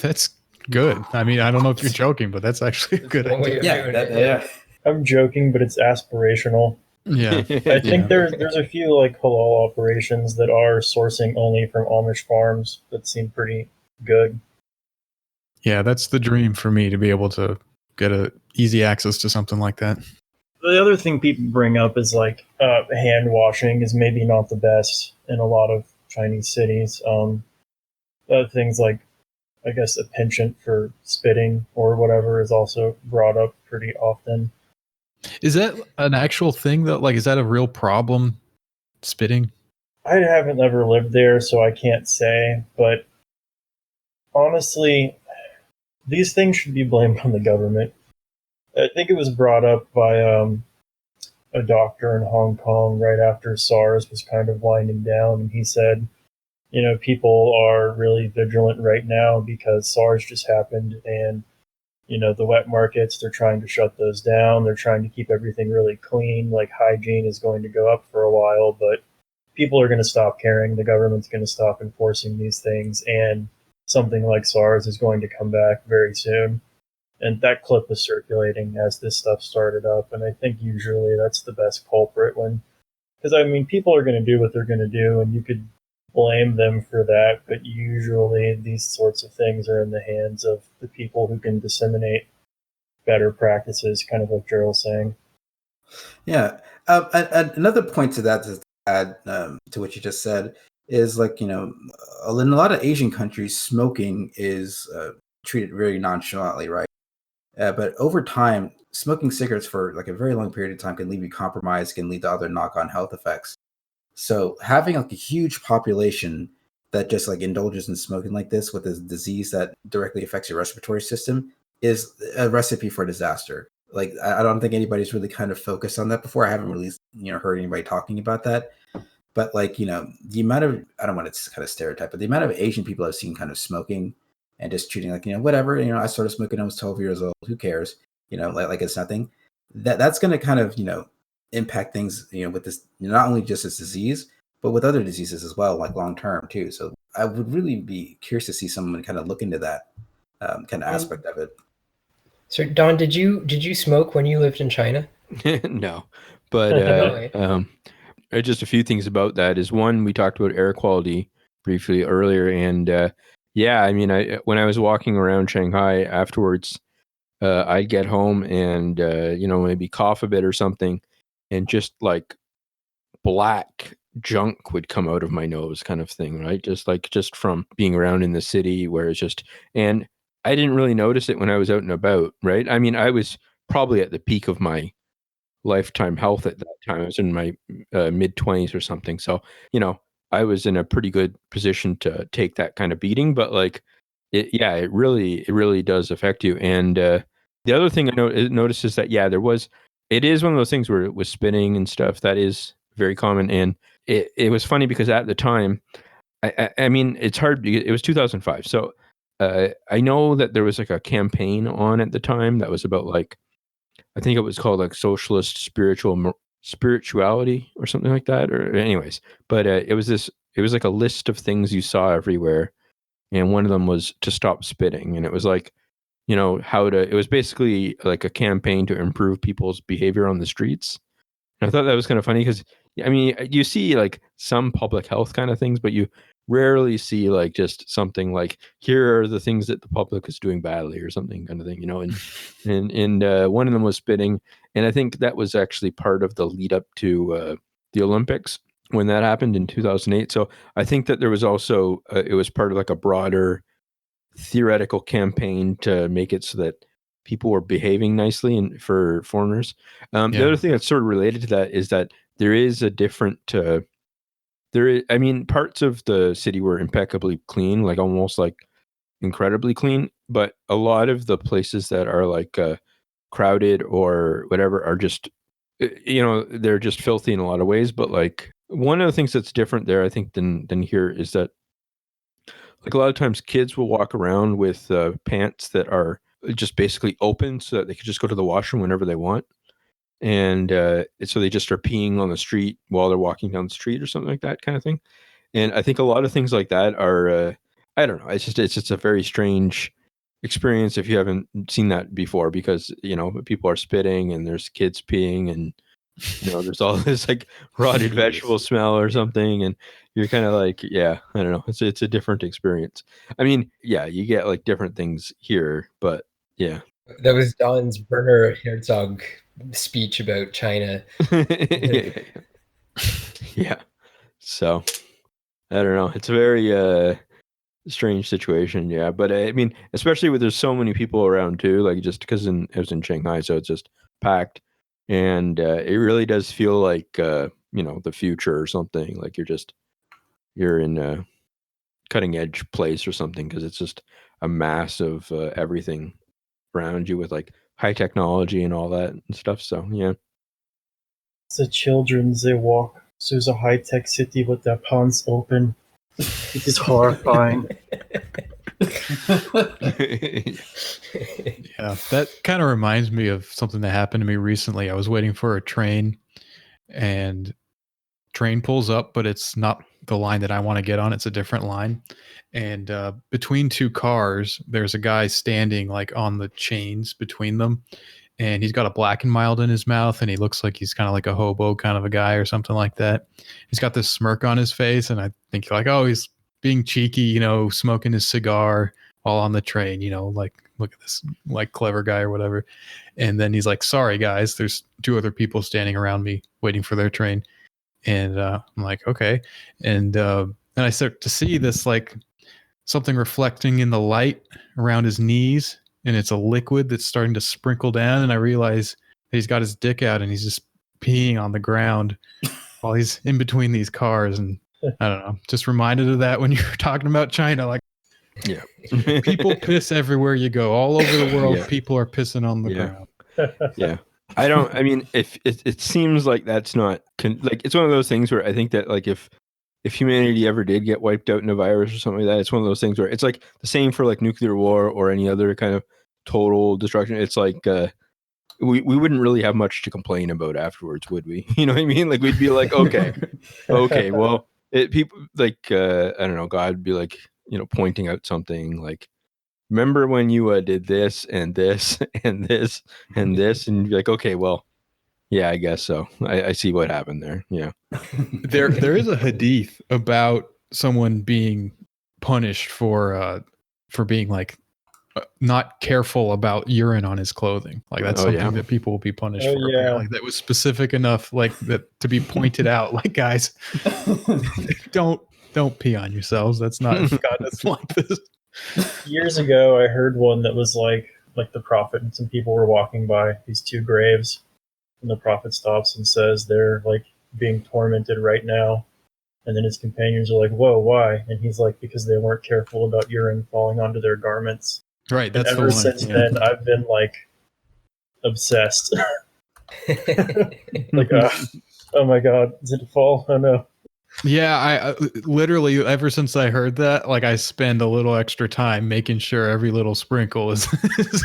That's good. I mean, I don't know if you're joking, but that's actually a good idea. Yeah. I'm joking, but it's aspirational. Yeah, I think there's a few like halal operations that are sourcing only from Amish farms that seem pretty good. Yeah, that's the dream for me, to be able to get easy access to something like that. The other thing people bring up is like hand washing is maybe not the best in a lot of Chinese cities. Things like, I guess, a penchant for spitting or whatever is also brought up pretty often. Is that an actual thing that is that a real problem, spitting? I haven't ever lived there, so I can't say. But honestly, these things should be blamed on the government. I think it was brought up by a doctor in Hong Kong right after SARS was kind of winding down, and he said, people are really vigilant right now because SARS just happened, and the wet markets, they're trying to shut those down. They're trying to keep everything really clean. Like hygiene is going to go up for a while, but people are going to stop caring. The government's going to stop enforcing these things, and something like SARS is going to come back very soon. And that clip was circulating as this stuff started up, and I think usually that's the best culprit because I mean, people are going to do what they're going to do, and you could blame them for that, but usually these sorts of things are in the hands of the people who can disseminate better practices, kind of like Jerel's saying. Yeah. Another point to that to add to what you just said is like, in a lot of Asian countries, smoking is treated very nonchalantly, right? But over time, smoking cigarettes for like a very long period of time can leave you compromised, can lead to other knock-on health effects. So having like a huge population that just like indulges in smoking like this with a disease that directly affects your respiratory system is a recipe for disaster. Like I don't think anybody's really kind of focused on that before. I haven't really heard anybody talking about that. But like the amount of, I don't want to kind of stereotype, but the amount of Asian people I've seen kind of smoking and just treating like whatever. I started smoking when I was 12 years old. Who cares? Like it's nothing. That's going to kind of impact things with this, not only just this disease but with other diseases as well, like long term too. So I would really be curious to see someone kind of look into that kind of aspect of it. So Don, did you smoke when you lived in China? No, but just a few things about that is, one, we talked about air quality briefly earlier, and yeah, I mean, when I was walking around Shanghai afterwards, I'd get home and maybe cough a bit or something, and just like black junk would come out of my nose, kind of thing, right? Just from being around in the city where it's just, and I didn't really notice it when I was out and about, right? I mean, I was probably at the peak of my lifetime health at that time. I was in my mid-20s or something. So, I was in a pretty good position to take that kind of beating, but like it really does affect you. And the other thing I noticed is that it is one of those things where it was spinning and stuff. That is very common. And it was funny because at the time, I mean, it's hard because it was 2005. So I know that there was like a campaign on at the time that was about like, I think it was called like socialist spirituality or something like that. Or anyways, but it was like a list of things you saw everywhere, and one of them was to stop spitting, and it was like, it was basically like a campaign to improve people's behavior on the streets. And I thought that was kind of funny because, I mean, you see like some public health kind of things, but you rarely see like just something like, here are the things that the public is doing badly or something kind of thing, and one of them was spitting. And I think that was actually part of the lead up to the Olympics when that happened in 2008. So I think that there was also, it was part of like a broader theoretical campaign to make it so that people were behaving nicely and for foreigners. The other thing that's sort of related to that is that there is a different, I mean, parts of the city were impeccably clean, like almost like incredibly clean, but a lot of the places that are like crowded or whatever are just, they're just filthy in a lot of ways. But like one of the things that's different there, I think, than here is that like a lot of times kids will walk around with pants that are just basically open so that they can just go to the washroom whenever they want. And so they just start peeing on the street while they're walking down the street or something like that kind of thing. And I think a lot of things like that are, I don't know, it's just a very strange experience if you haven't seen that before, because, people are spitting and there's kids peeing and, there's all this like rotted vegetable smell or something. And you're kind of like, yeah, I don't know. It's a different experience. I mean, yeah, you get like different things here, but yeah. That was Don's Werner Herzog speech about China. Yeah. So I don't know. It's a very strange situation. Yeah. But I mean, especially with there's so many people around too, like just because it was in Shanghai, so it's just packed. And it really does feel like, the future or something. Like you're just you're in a cutting edge place or something, because it's just a mass of everything around you with like high technology and all that and stuff. So yeah. It's the children's, they walk through a high-tech city with their pants open. It is horrifying. Yeah, that kind of reminds me of something that happened to me recently. I was waiting for a train, and train pulls up, but it's not the line that I want to get on. It's a different line. And between two cars, there's a guy standing like on the chains between them. And he's got a Black and Mild in his mouth, and he looks like he's kind of like a hobo kind of a guy or something like that. He's got this smirk on his face, and I think like, oh, he's being cheeky, you know, smoking his cigar while on the train, you know, like, look at this like clever guy or whatever. And then he's like, sorry guys, there's two other people standing around me waiting for their train. And I'm like, okay. And I start to see this like something reflecting in the light around his knees, and it's a liquid that's starting to sprinkle down. And I realize that he's got his dick out and he's just peeing on the ground while he's in between these cars. And I don't know, just reminded of that when you were talking about China. Like, Yeah. people piss everywhere you go, all over the world. Yeah. People are pissing on the Yeah. ground. Yeah. I mean, if it seems like that's not like, it's one of those things where I think that like if humanity ever did get wiped out in a virus or something like that, it's one of those things where it's like the same for like nuclear war or any other kind of total destruction. It's like we wouldn't really have much to complain about afterwards, would we? You know what I mean? Like we'd be like, okay, well, people like I don't know, God would be like, you know, pointing out something like, remember when you did this and this and this and this, and you'd be like, okay, well, yeah, I guess so. I see what happened there. Yeah. There is a hadith about someone being punished for being like not careful about urine on his clothing. Like that's something that people will be punished for. Yeah. Like that was specific enough, like that to be pointed out. Like, guys, don't pee on yourselves. That's not God doesn't like this. Years ago, I heard one that was like the prophet and some people were walking by these two graves, and the prophet stops and says they're like being tormented right now. And then his companions are like, whoa, why? And he's like, because they weren't careful about urine falling onto their garments. Right. That's and the ever one. since then, I've been like obsessed. Like, oh my God, did it fall? Oh no. Yeah, I literally ever since I heard that, like I spend a little extra time making sure every little sprinkle is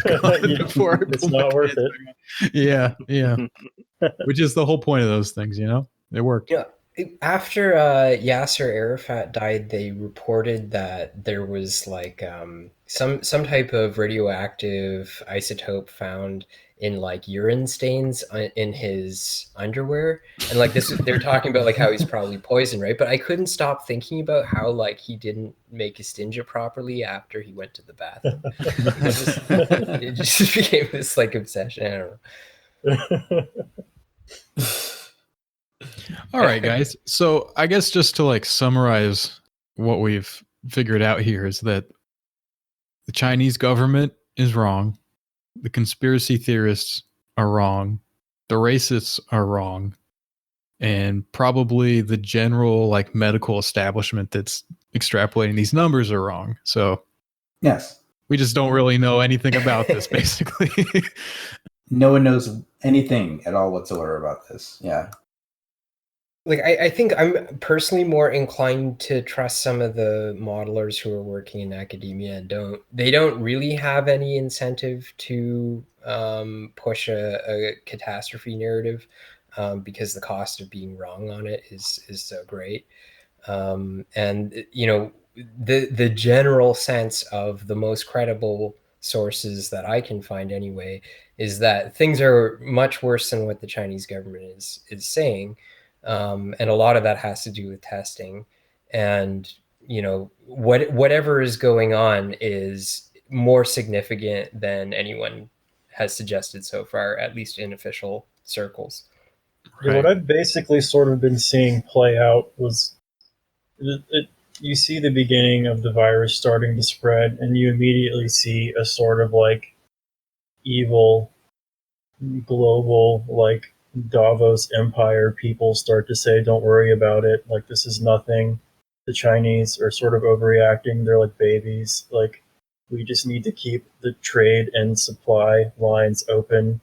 gone before it's not worth it. Yeah, which is the whole point of those things, you know. It worked. Yeah. After Yasser Arafat died, they reported that there was like some type of radioactive isotope found in like urine stains in his underwear, and like this, they're talking about like how he's probably poisoned, right? But I couldn't stop thinking about how like he didn't make his stinja properly after he went to the bathroom. It just became this like obsession. I don't know. All right, guys. So I guess just to like summarize what we've figured out here is that the Chinese government is wrong. The conspiracy theorists are wrong. The racists are wrong. And probably the general like medical establishment that's extrapolating these numbers are wrong. So Yes. we just don't really know anything about this, basically. No one knows anything at all whatsoever about this. Yeah. Like I think I'm personally more inclined to trust some of the modelers who are working in academia and they don't really have any incentive to push a catastrophe narrative because the cost of being wrong on it is so great. And you know, the general sense of the most credible sources that I can find anyway is that things are much worse than what the Chinese government is saying. And a lot of that has to do with testing, and you know whatever is going on is more significant than anyone has suggested so far, at least in official circles. Yeah, what I've basically sort of been seeing play out was you see the beginning of the virus starting to spread, and you immediately see a sort of like evil global like Davos empire people start to say, don't worry about it, like this is nothing. the Chinese are sort of overreacting. They're like babies. Like, we just need to keep the trade and supply lines open.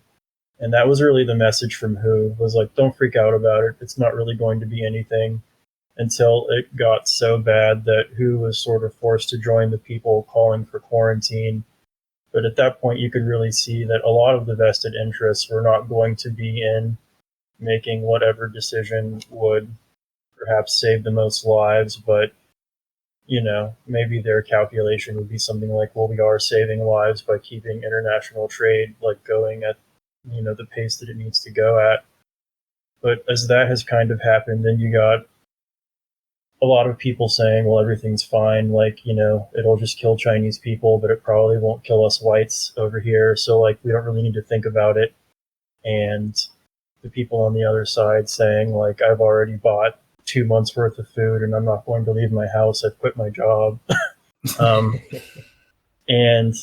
And that was really the message from WHO, was like, don't freak out about it. It's not really going to be anything, until it got so bad that WHO was sort of forced to join the people calling for quarantine. But at that point, you could really see that a lot of the vested interests were not going to be in making whatever decision would perhaps save the most lives, but maybe their calculation would be something like, well, we are saving lives by keeping international trade like going at the pace that it needs to go at. But as that has kind of happened, then you got a lot of people saying, well, everything's fine, like, it'll just kill Chinese people, but it probably won't kill us whites over here, so like we don't really need to think about it. And the people on the other side saying, like, I've already bought 2 months worth of food and I'm not going to leave my house, I've quit my job. And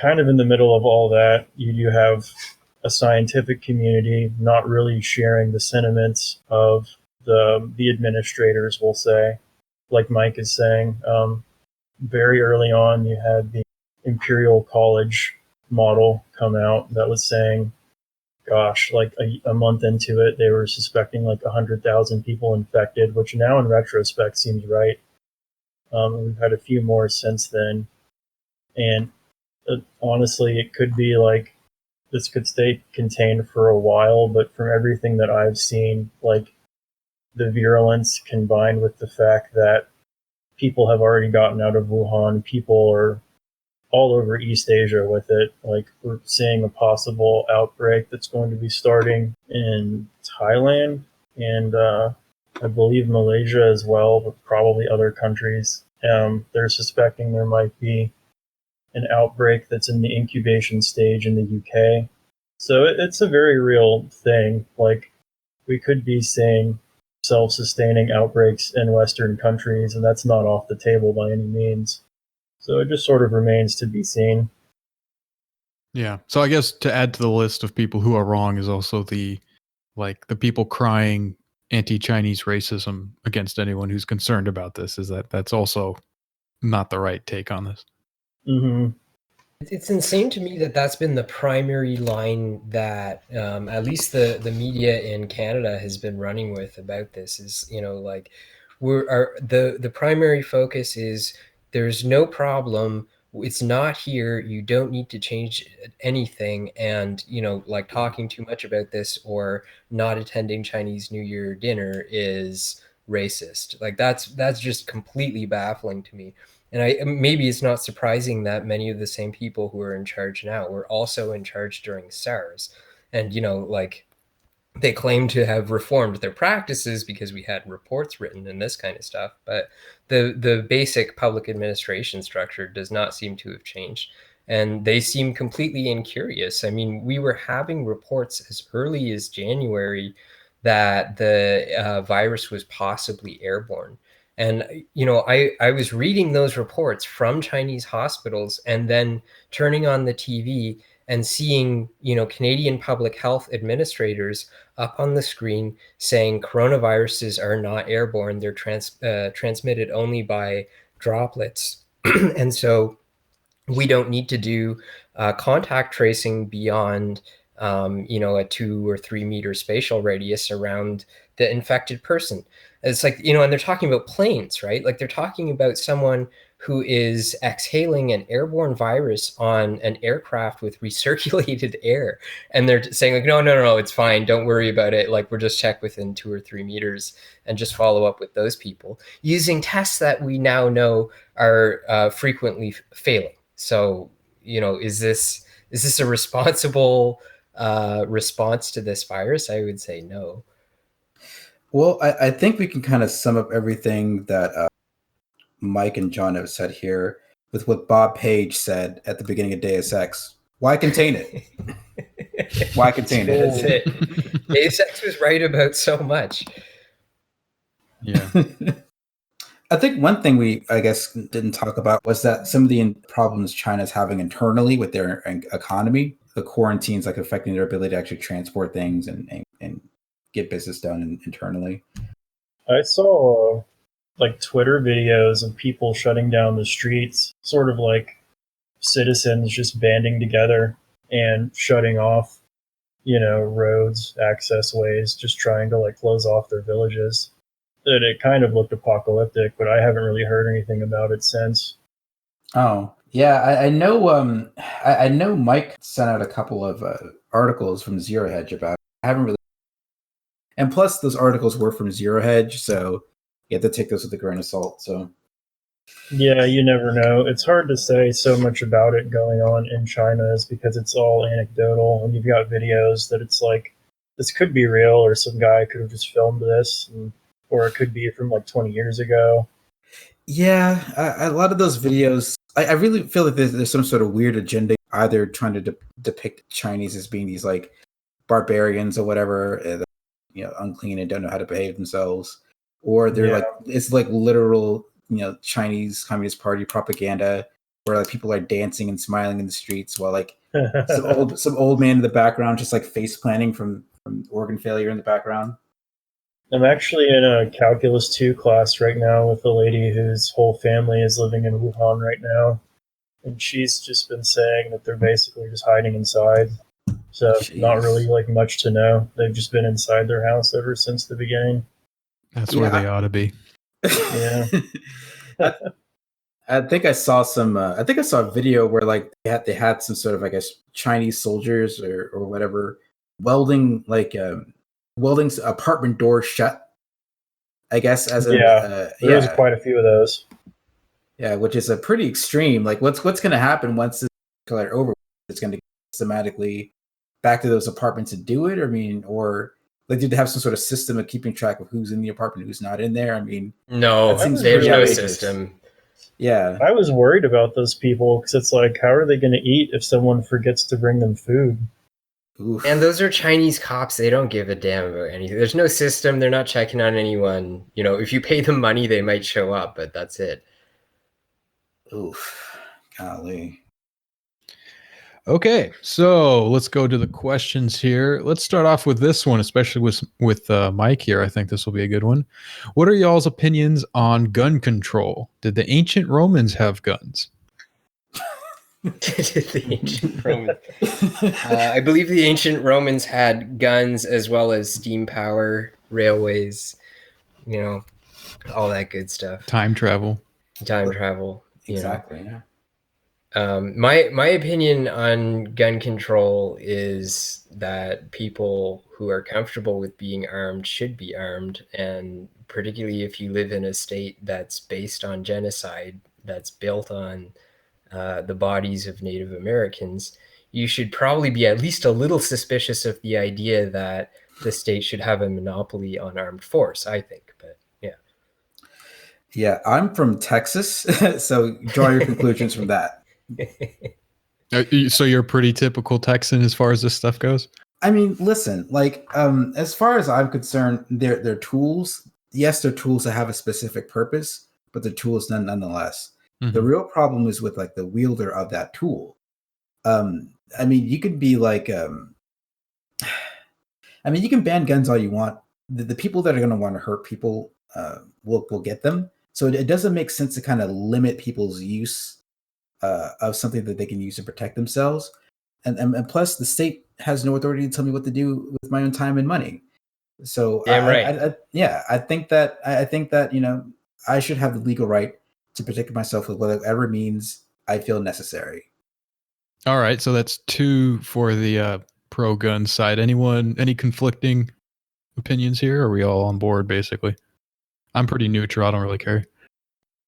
kind of in the middle of all that, you have a scientific community not really sharing the sentiments of the administrators, we'll say. Like Mike is saying, very early on, you had the Imperial College model come out that was saying, gosh, like a month into it, they were suspecting like 100,000 people infected, which now in retrospect seems right. We've had a few more since then. And honestly, it could be like this could stay contained for a while, but from everything that I've seen, like the virulence combined with the fact that people have already gotten out of Wuhan, people are all over East Asia with it. Like, we're seeing a possible outbreak that's going to be starting in Thailand and I believe Malaysia as well, but probably other countries. They're suspecting there might be an outbreak that's in the incubation stage in the UK. So it's a very real thing. Like, we could be seeing self-sustaining outbreaks in Western countries, and that's not off the table by any means. So it just sort of remains to be seen. Yeah. So I guess to add to the list of people who are wrong is also the people crying anti-Chinese racism against anyone who's concerned about this. That's also not the right take on this. Mm-hmm. It's insane to me that that's been the primary line that at least the media in Canada has been running with about this. Is like the primary focus is there's no problem. It's not here. You don't need to change anything. And like talking too much about this or not attending Chinese New Year dinner is racist. Like that's just completely baffling to me. And maybe it's not surprising that many of the same people who are in charge now were also in charge during SARS. And, like they claim to have reformed their practices because we had reports written and this kind of stuff. But the basic public administration structure does not seem to have changed. And they seem completely incurious. I mean, we were having reports as early as January that the virus was possibly airborne. And, I was reading those reports from Chinese hospitals and then turning on the TV and seeing, Canadian public health administrators up on the screen saying coronaviruses are not airborne. They're transmitted only by droplets. And so we don't need to do contact tracing beyond a 2 or 3 meter spatial radius around the infected person. It's like, and they're talking about planes, right? Like they're talking about someone who is exhaling an airborne virus on an aircraft with recirculated air. And they're saying like, no, it's fine. Don't worry about it. Like, we're just check within 2 or 3 meters and just follow up with those people using tests that we now know are frequently failing. So, is this a responsible response to this virus? I would say no. Well, I think we can kind of sum up everything that Mike and John have said here with what Bob Page said at the beginning of Deus Ex. Why contain it? Why contain it? That's it. Deus Ex was right about so much. Yeah. I think one thing we, I guess, didn't talk about was that some of the problems China's having internally with their economy, the quarantines, like affecting their ability to actually transport things and get business done internally. I saw like Twitter videos of people shutting down the streets, sort of like citizens just banding together and shutting off, roads, access ways, just trying to like close off their villages. And it kind of looked apocalyptic, but I haven't really heard anything about it since. Oh, yeah, I know. I know Mike sent out a couple of articles from Zero Hedge about it. I haven't really, and plus those articles were from Zero Hedge, so you have to take those with a grain of salt. So Yeah, you never know. It's hard to say so much about it going on in China, is because it's all anecdotal, and you've got videos that it's like this could be real, or some guy could have just filmed this, or it could be from like 20 years ago. yeah, a lot of those videos, I really feel like there's some sort of weird agenda, either trying to depict Chinese as being these like barbarians or whatever, unclean and don't know how to behave themselves, or they're like it's like literal Chinese Communist Party propaganda where like people are dancing and smiling in the streets while like some old man in the background just like face planting from organ failure in the background. I'm actually in a Calculus 2 class right now with a lady whose whole family is living in Wuhan right now. And she's just been saying that they're basically just hiding inside. So not really like much to know. They've just been inside their house ever since the beginning. That's where they ought to be. Yeah. I think I saw some. I think I saw a video where like they had some sort of, I guess, Chinese soldiers or whatever welding apartment doors shut. I guess as there's quite a few of those. Yeah, which is a pretty extreme. Like, what's going to happen once this is over? It's going to systematically back to those apartments and do it. I mean, or like, did they have some sort of system of keeping track of who's in the apartment, who's not in there? I mean, no, there's no system. Yeah, I was worried about those people because it's like, how are they going to eat if someone forgets to bring them food? Oof. And those are Chinese cops. They don't give a damn about anything. There's no system. They're not checking on anyone. If you pay them money, they might show up, but that's it. Oof. Golly. Okay, so let's go to the questions here. Let's start off with this one, especially with Mike here. I think this will be a good one. What are y'all's opinions on gun control? Did the ancient Romans have guns? The ancient Romans. I believe the ancient Romans had guns as well as steam power, railways, all that good stuff. Time travel. Exactly. Yeah. My opinion on gun control is that people who are comfortable with being armed should be armed, and particularly if you live in a state that's based on genocide, that's built on the bodies of Native Americans, you should probably be at least a little suspicious of the idea that the state should have a monopoly on armed force, I think. But yeah. Yeah, I'm from Texas, so draw your conclusions from that. So you're a pretty typical Texan as far as this stuff goes? I mean, listen, like, as far as I'm concerned, they're tools. Yes, they're tools that have a specific purpose, but they're tools nonetheless. Mm-hmm. The real problem is with like the wielder of that tool. I mean, you could be like, you can ban guns all you want. The people that are going to want to hurt people will get them. So it doesn't make sense to kind of limit people's use of something that they can use to protect themselves. And plus, the state has no authority to tell me what to do with my own time and money. So I think that I should have the legal right to protect myself with whatever means I feel necessary. All right, so that's 2 for the pro-gun side. Any conflicting opinions here? Or are we all on board, basically? I'm pretty neutral. I don't really care.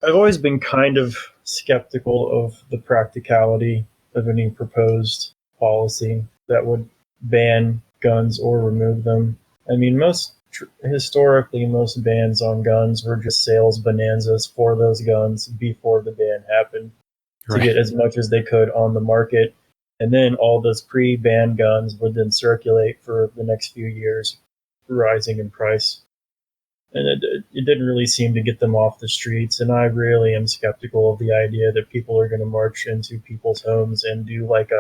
I've always been kind of skeptical of the practicality of any proposed policy that would ban guns or remove them. I mean, historically, most bans on guns were just sales bonanzas for those guns before the ban happened, to get as much as they could on the market. And then all those pre-ban guns would then circulate for the next few years, rising in price. And it didn't really seem to get them off the streets. And I really am skeptical of the idea that people are going to march into people's homes and do like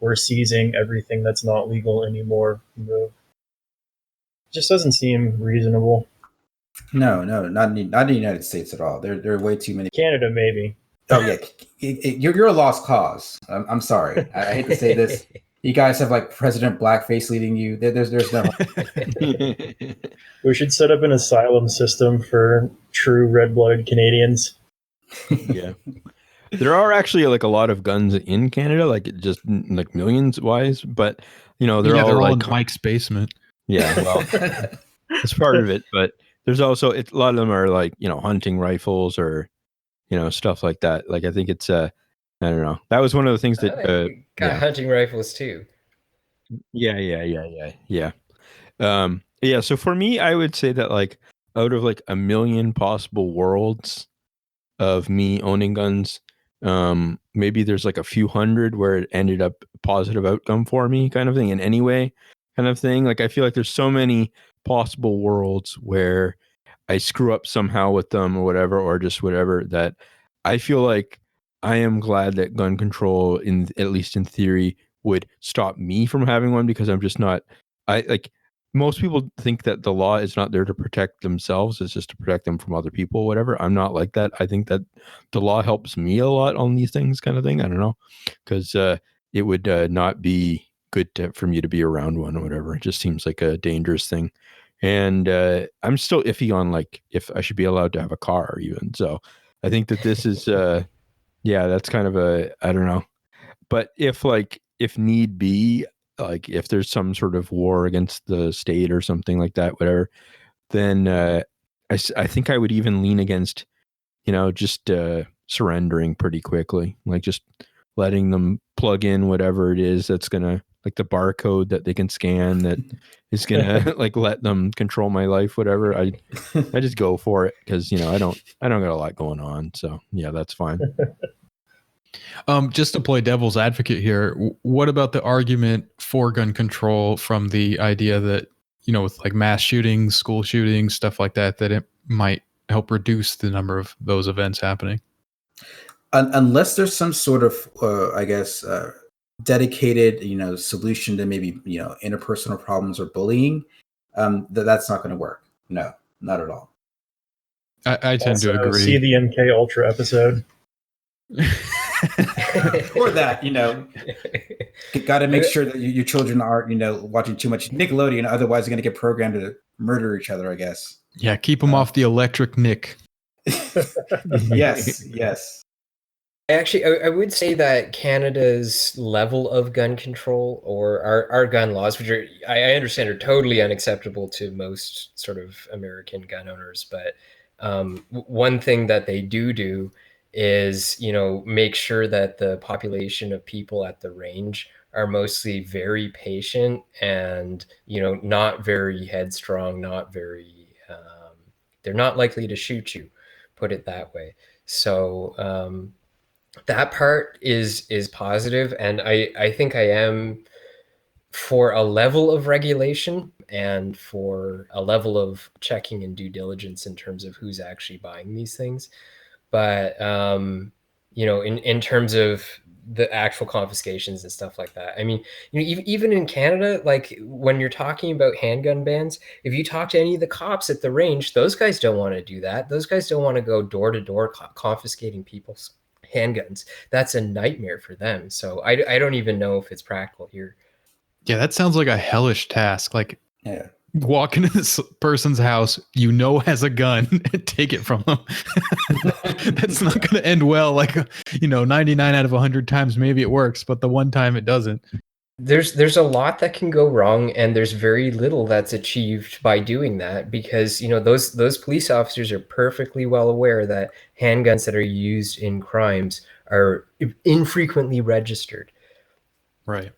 we're seizing everything that's not legal anymore move. It just doesn't seem reasonable. No, not in the United States at all. There are way too many. Canada, maybe. Oh yeah, you're a lost cause. I'm sorry. I hate to say this. You guys have like President Blackface leading you. There's no. We should set up an asylum system for true red-blooded Canadians. Yeah. There are actually like a lot of guns in Canada, like just like millions wise, but they're all like in Mike's basement. Yeah, well, it's part of it, but there's also a lot of them are like hunting rifles or stuff like that. Like I think it's I don't know. That was one of the things that got hunting rifles too. Yeah. Yeah. So for me, I would say that like out of like a million possible worlds of me owning guns, maybe there's like a few hundred where it ended up a positive outcome for me, kind of thing. In any way, kind of thing. Like I feel like there's so many possible worlds where I screw up somehow with them or whatever, or just whatever, that I feel like I am glad that gun control, in at least in theory, would stop me from having one, because I'm just not. I like most people think that the law is not there to protect themselves; it's just to protect them from other people, or whatever. I'm not like that. I think that the law helps me a lot on these things, kind of thing. I don't know, because it would not be good for me to be around one or whatever. It just seems like a dangerous thing. And I'm still iffy on like if I should be allowed to have a car even. So I think that this is that's kind of I don't know. But if need be, like if there's some sort of war against the state or something like that, whatever, then I think I would even lean against just surrendering pretty quickly, like just letting them plug in whatever it is that's gonna, like the barcode that they can scan that is gonna like let them control my life, whatever. I just go for it, because I don't got a lot going on, so yeah, that's fine. Just to play devil's advocate here, what about the argument for gun control from the idea that with like mass shootings, school shootings, stuff like that, that it might help reduce the number of those events happening? Unless there's some sort of, I guess, dedicated, solution to maybe, interpersonal problems or bullying, that's not going to work. No, not at all. I tend to agree. See the MK Ultra episode. Or that, got to make sure that your children aren't, watching too much Nickelodeon. Otherwise, they're going to get programmed to murder each other, I guess. Yeah, keep them off the electric Nick. Yes. Actually, I would say that Canada's level of gun control, or our gun laws, which I understand are totally unacceptable to most sort of American gun owners, but one thing that they do is, make sure that the population of people at the range are mostly very patient and, not very headstrong, not very, they're not likely to shoot you, put it that way. So that part is positive, and I think I am for a level of regulation and for a level of checking and due diligence in terms of who's actually buying these things. But in terms of the actual confiscations and stuff like that, I mean, even in Canada, like when you're talking about handgun bans, if you talk to any of the cops at the range, those guys don't want to do that. Those guys don't want to go door to door confiscating people's handguns. That's a nightmare for them. So I don't even know if it's practical here. Yeah, that sounds like a hellish task. Like, yeah. Walk into this person's house, has a gun, and take it from them. That's not going to end well. Like, 99 out of 100 times, maybe it works, but the one time it doesn't. There's a lot that can go wrong, and there's very little that's achieved by doing that, because those police officers are perfectly well aware that handguns that are used in crimes are infrequently registered. Right.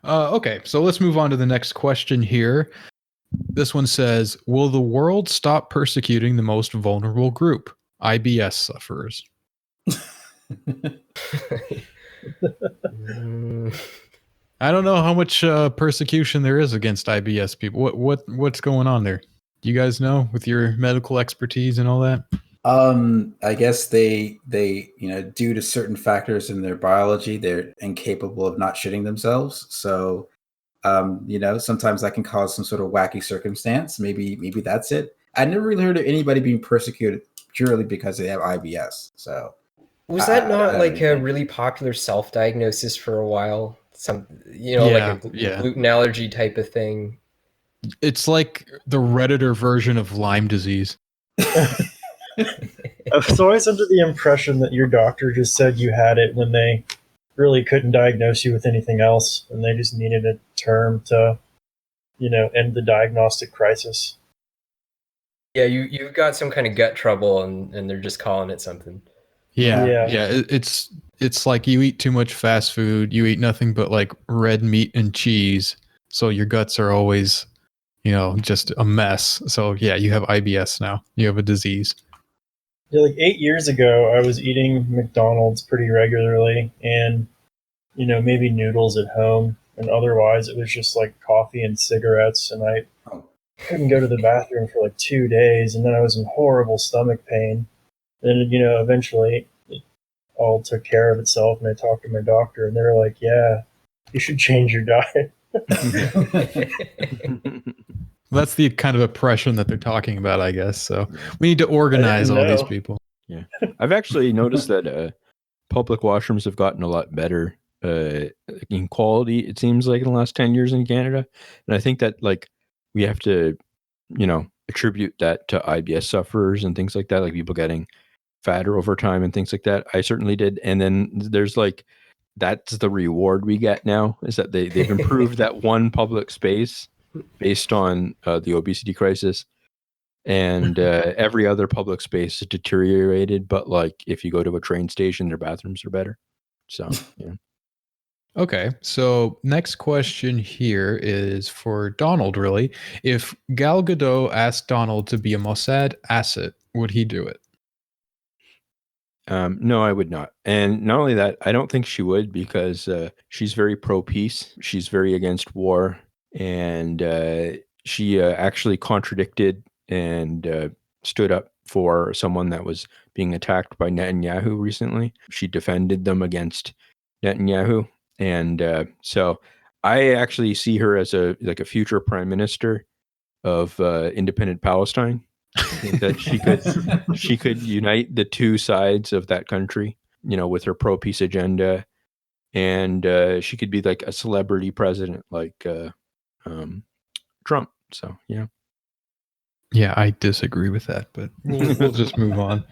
Okay, so let's move on to the next question here. This one says, will the world stop persecuting the most vulnerable group, IBS sufferers? I don't know how much persecution there is against IBS people. What's going on there? Do you guys know, with your medical expertise and all that? I guess they due to certain factors in their biology, they're incapable of not shitting themselves. So Sometimes that can cause some sort of wacky circumstance. Maybe that's it. I never really heard of anybody being persecuted purely because they have IBS. So Was that not I like a think. really popular self-diagnosis for a while? Like a Yeah. gluten allergy type of thing. It's like the Redditor version of Lyme disease. I was always under the impression that your doctor just said you had it when they really couldn't diagnose you with anything else, and they just needed a term to, end the diagnostic crisis. Yeah, you've got some kind of gut trouble, and they're just calling it something. Yeah. Yeah. It's like you eat too much fast food. You eat nothing but like red meat and cheese. So your guts are always, just a mess. So yeah, you have IBS now. You have a disease. Yeah, like 8 years ago, I was eating McDonald's pretty regularly, and maybe noodles at home, and otherwise it was just like coffee and cigarettes, and I couldn't go to the bathroom for like 2 days, and then I was in horrible stomach pain. And eventually it all took care of itself, and I talked to my doctor, and they were like, "Yeah, you should change your diet." That's the kind of oppression that they're talking about, I guess. So we need to organize all these people. Yeah, I've actually noticed that public washrooms have gotten a lot better in quality. It seems like in the last 10 years in Canada, and I think that like we have to, attribute that to IBS sufferers and things like that, like people getting fatter over time and things like that. I certainly did, and then there's like that's the reward we get now is that they've improved that one public space based on the obesity crisis. And every other public space is deteriorated, but like if you go to a train station, their bathrooms are better. So yeah. Okay, so next question here is for Donald, really. If Gal Gadot asked Donald to be a Mossad asset, would he do it? No, I would not. And not only that, I don't think she would because she's very pro-peace. She's very against war. And she actually contradicted and stood up for someone that was being attacked by Netanyahu recently. She defended them against Netanyahu. And so I actually see her as a future prime minister of independent Palestine. I think that she could unite the two sides of that country, with her pro peace agenda, and she could be like a celebrity president, like Trump. So yeah. Yeah, I disagree with that, but we'll just move on.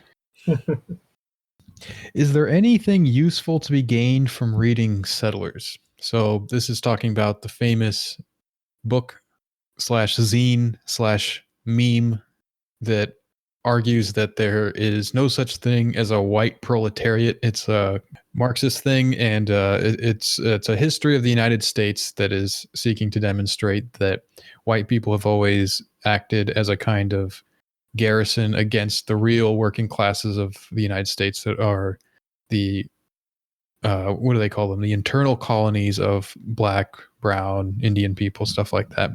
Is there anything useful to be gained from reading Settlers? So this is talking about the famous book / zine / meme that argues that there is no such thing as a white proletariat. It's a Marxist thing, and it's a history of the United States that is seeking to demonstrate that white people have always acted as a kind of garrison against the real working classes of the United States that are the what do they call them? The internal colonies of Black, Brown, Indian people, stuff like that.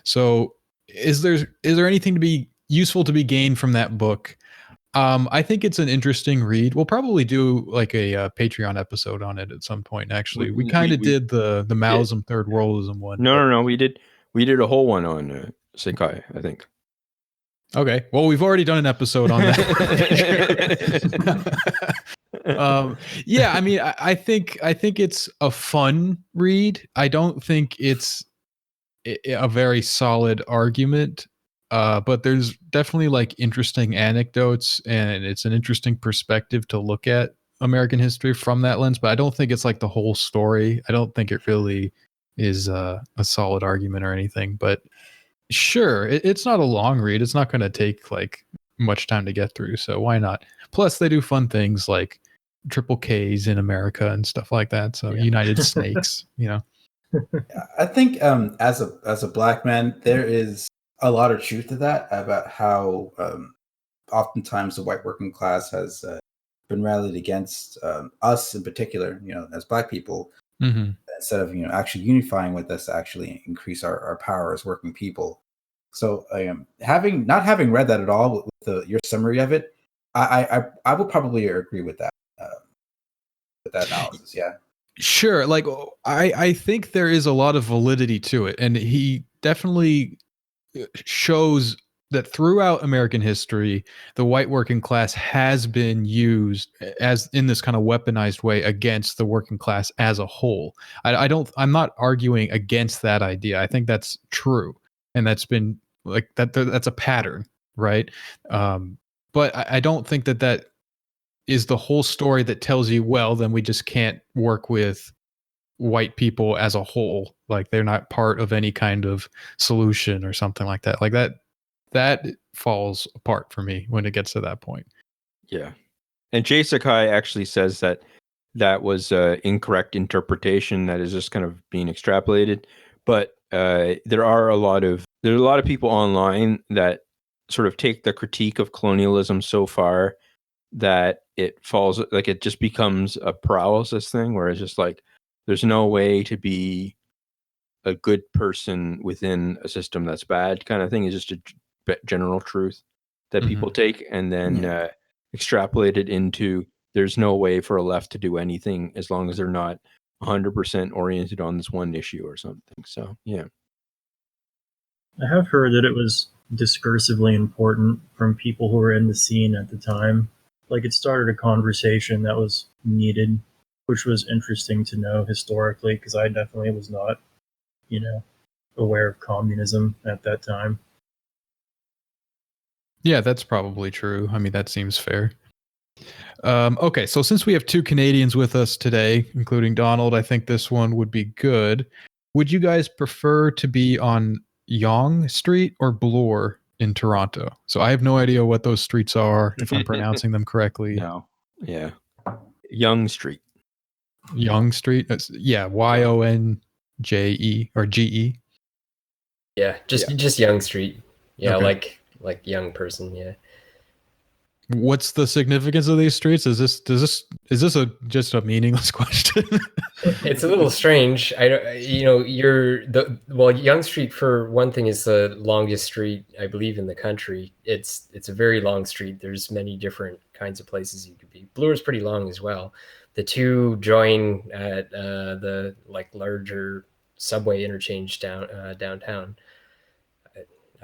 So, is there anything to be useful to be gained from that book? I think it's an interesting read. We'll probably do like a Patreon episode on it at some point. Actually, we kind of did the Maoism, Third Worldism one. No. We did a whole one on Sekai, I think. Okay. Well, we've already done an episode on that. Yeah, I mean, I think it's a fun read. I don't think it's a very solid argument, but there's definitely like interesting anecdotes, and it's an interesting perspective to look at American history from that lens. But I don't think it's like the whole story. I don't think it really is a solid argument or anything. But sure, it's not a long read. It's not going to take like much time to get through. So why not? Plus, they do fun things like triple Ks in America and stuff like that. So United Snakes, I think as a Black man, there is a lot of truth to that about how oftentimes the white working class has been rallied against us in particular, as Black people, instead of actually unifying with us to actually increase our power as working people. So not having read that at all with your summary of it, I would probably agree with that. With that analysis, yeah. Sure. Like I think there is a lot of validity to it. And he definitely shows that throughout American history, the white working class has been used as in this kind of weaponized way against the working class as a whole. I'm not arguing against that idea. I think that's true. And that's been like that's a pattern, right? But I don't think that is the whole story that tells you, well, then we just can't work with white people as a whole. Like they're not part of any kind of solution or something like that. Like that falls apart for me when it gets to that point. Yeah. And Jay Sakai actually says that that was incorrect interpretation that is just kind of being extrapolated. But there are a lot of people online that sort of take the critique of colonialism so far that it falls, like it just becomes a paralysis thing where it's just like there's no way to be a good person within a system that's bad kind of thing. Is just a general truth that people take and then extrapolate it into there's no way for a left to do anything as long as they're not 100% oriented on this one issue or something. So yeah, I have heard that it was discursively important from people who were in the scene at the time. Like it started a conversation that was needed, which was interesting to know historically, because I definitely was not, aware of communism at that time. Yeah, that's probably true. I mean, that seems fair. Okay, so since we have two Canadians with us today, including Donald, I think this one would be good. Would you guys prefer to be on Yonge Street or Bloor in Toronto? So I have no idea what those streets are, if I'm pronouncing them correctly. no, yeah, Young Street. Yonge Street? Yeah, Yonje or GE. Yeah, just Young Street. Yeah, okay. like young person. Yeah. What's the significance of these streets? Is this just a meaningless question? It's a little strange. Young Street for one thing is the longest street I believe in the country. It's a very long street. There's many different kinds of places you could be. Bloor is pretty long as well. The two join at the larger subway interchange downtown.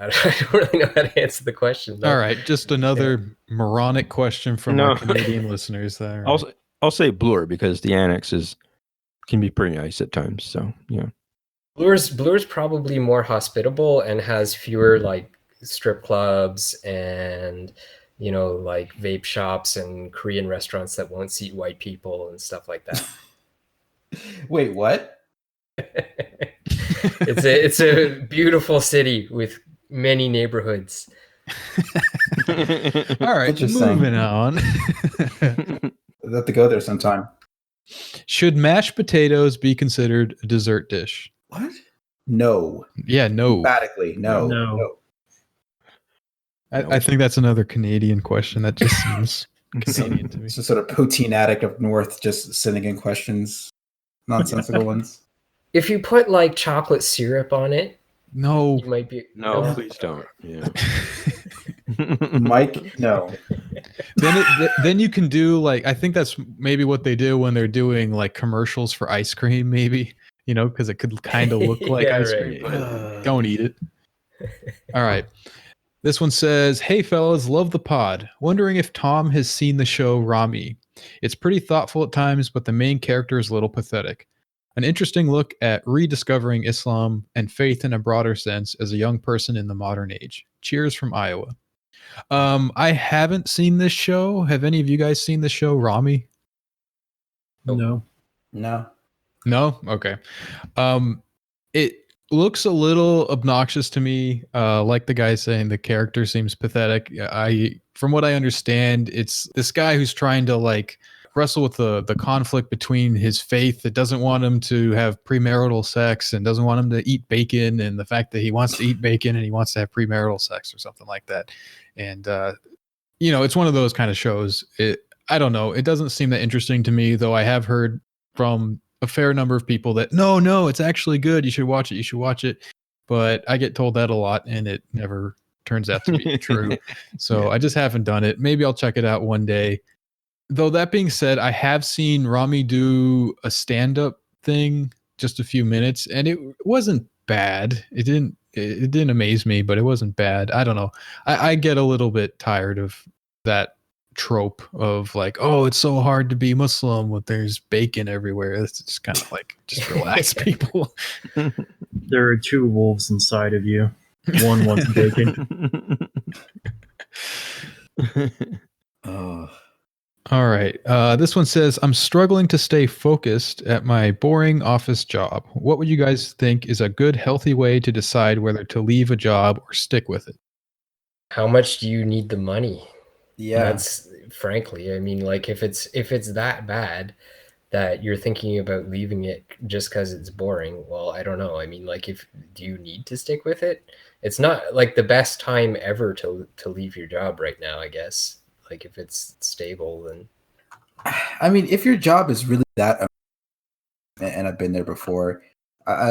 I don't really know how to answer the question, though. All right, just another moronic question from our Canadian listeners there. Right. I'll say Bloor because the annex can be pretty nice at times. So yeah, Bloor's probably more hospitable and has fewer strip clubs and vape shops and Korean restaurants that won't seat white people and stuff like that. Wait, what? It's a beautiful city with many neighborhoods. All right, moving on. We'll have to go there sometime. Should mashed potatoes be considered a dessert dish? What? No. Yeah, no. Emphatically, no. I think that's another Canadian question. That just seems Canadian to me. It's a sort of poutine addict up north just sending in questions, nonsensical ones. If you put chocolate syrup on it, no, you might be. No, please don't. Yeah. Mike, no. Then you can do I think that's maybe what they do when they're doing commercials for ice cream, maybe because it could kind of look like ice cream, but don't eat it. All right. This one says, "Hey fellas, love the pod. Wondering if Tom has seen the show Rami. It's pretty thoughtful at times, but the main character is a little pathetic. An interesting look at rediscovering Islam and faith in a broader sense as a young person in the modern age. Cheers from Iowa." I haven't seen this show. Have any of you guys seen the show Rami? No. Okay. It looks a little obnoxious to me. Like the guy saying the character seems pathetic. From what I understand, it's this guy who's trying to wrestle with the conflict between his faith that doesn't want him to have premarital sex and doesn't want him to eat bacon, and the fact that he wants to eat bacon and he wants to have premarital sex or something like that. And it's one of those kind of shows. I don't know. It doesn't seem that interesting to me, though. I have heard from a fair number of people that no, it's actually good. You should watch it. But I get told that a lot, and it never turns out to be true. So I just haven't done it. Maybe I'll check it out one day. Though that being said, I have seen Rami do a stand-up thing just a few minutes, and it wasn't bad. It didn't amaze me, but it wasn't bad. I don't know. I get a little bit tired of that trope of like, oh, it's so hard to be Muslim when there's bacon everywhere. It's just kind of like, just relax, people. There are two wolves inside of you. One wants bacon. Oh. All right. This one says, I'm struggling to stay focused at my boring office job. What would you guys think is a good, healthy way to decide whether to leave a job or stick with it? How much do you need the money? Yeah. That's frankly, I mean, like if it's that bad that you're thinking about leaving it just because it's boring, well, I don't know. I mean, like do you need to stick with it? It's not like the best time ever to leave your job right now, I guess. Like if it's stable, then I mean, if your job is really that, and I've been there before,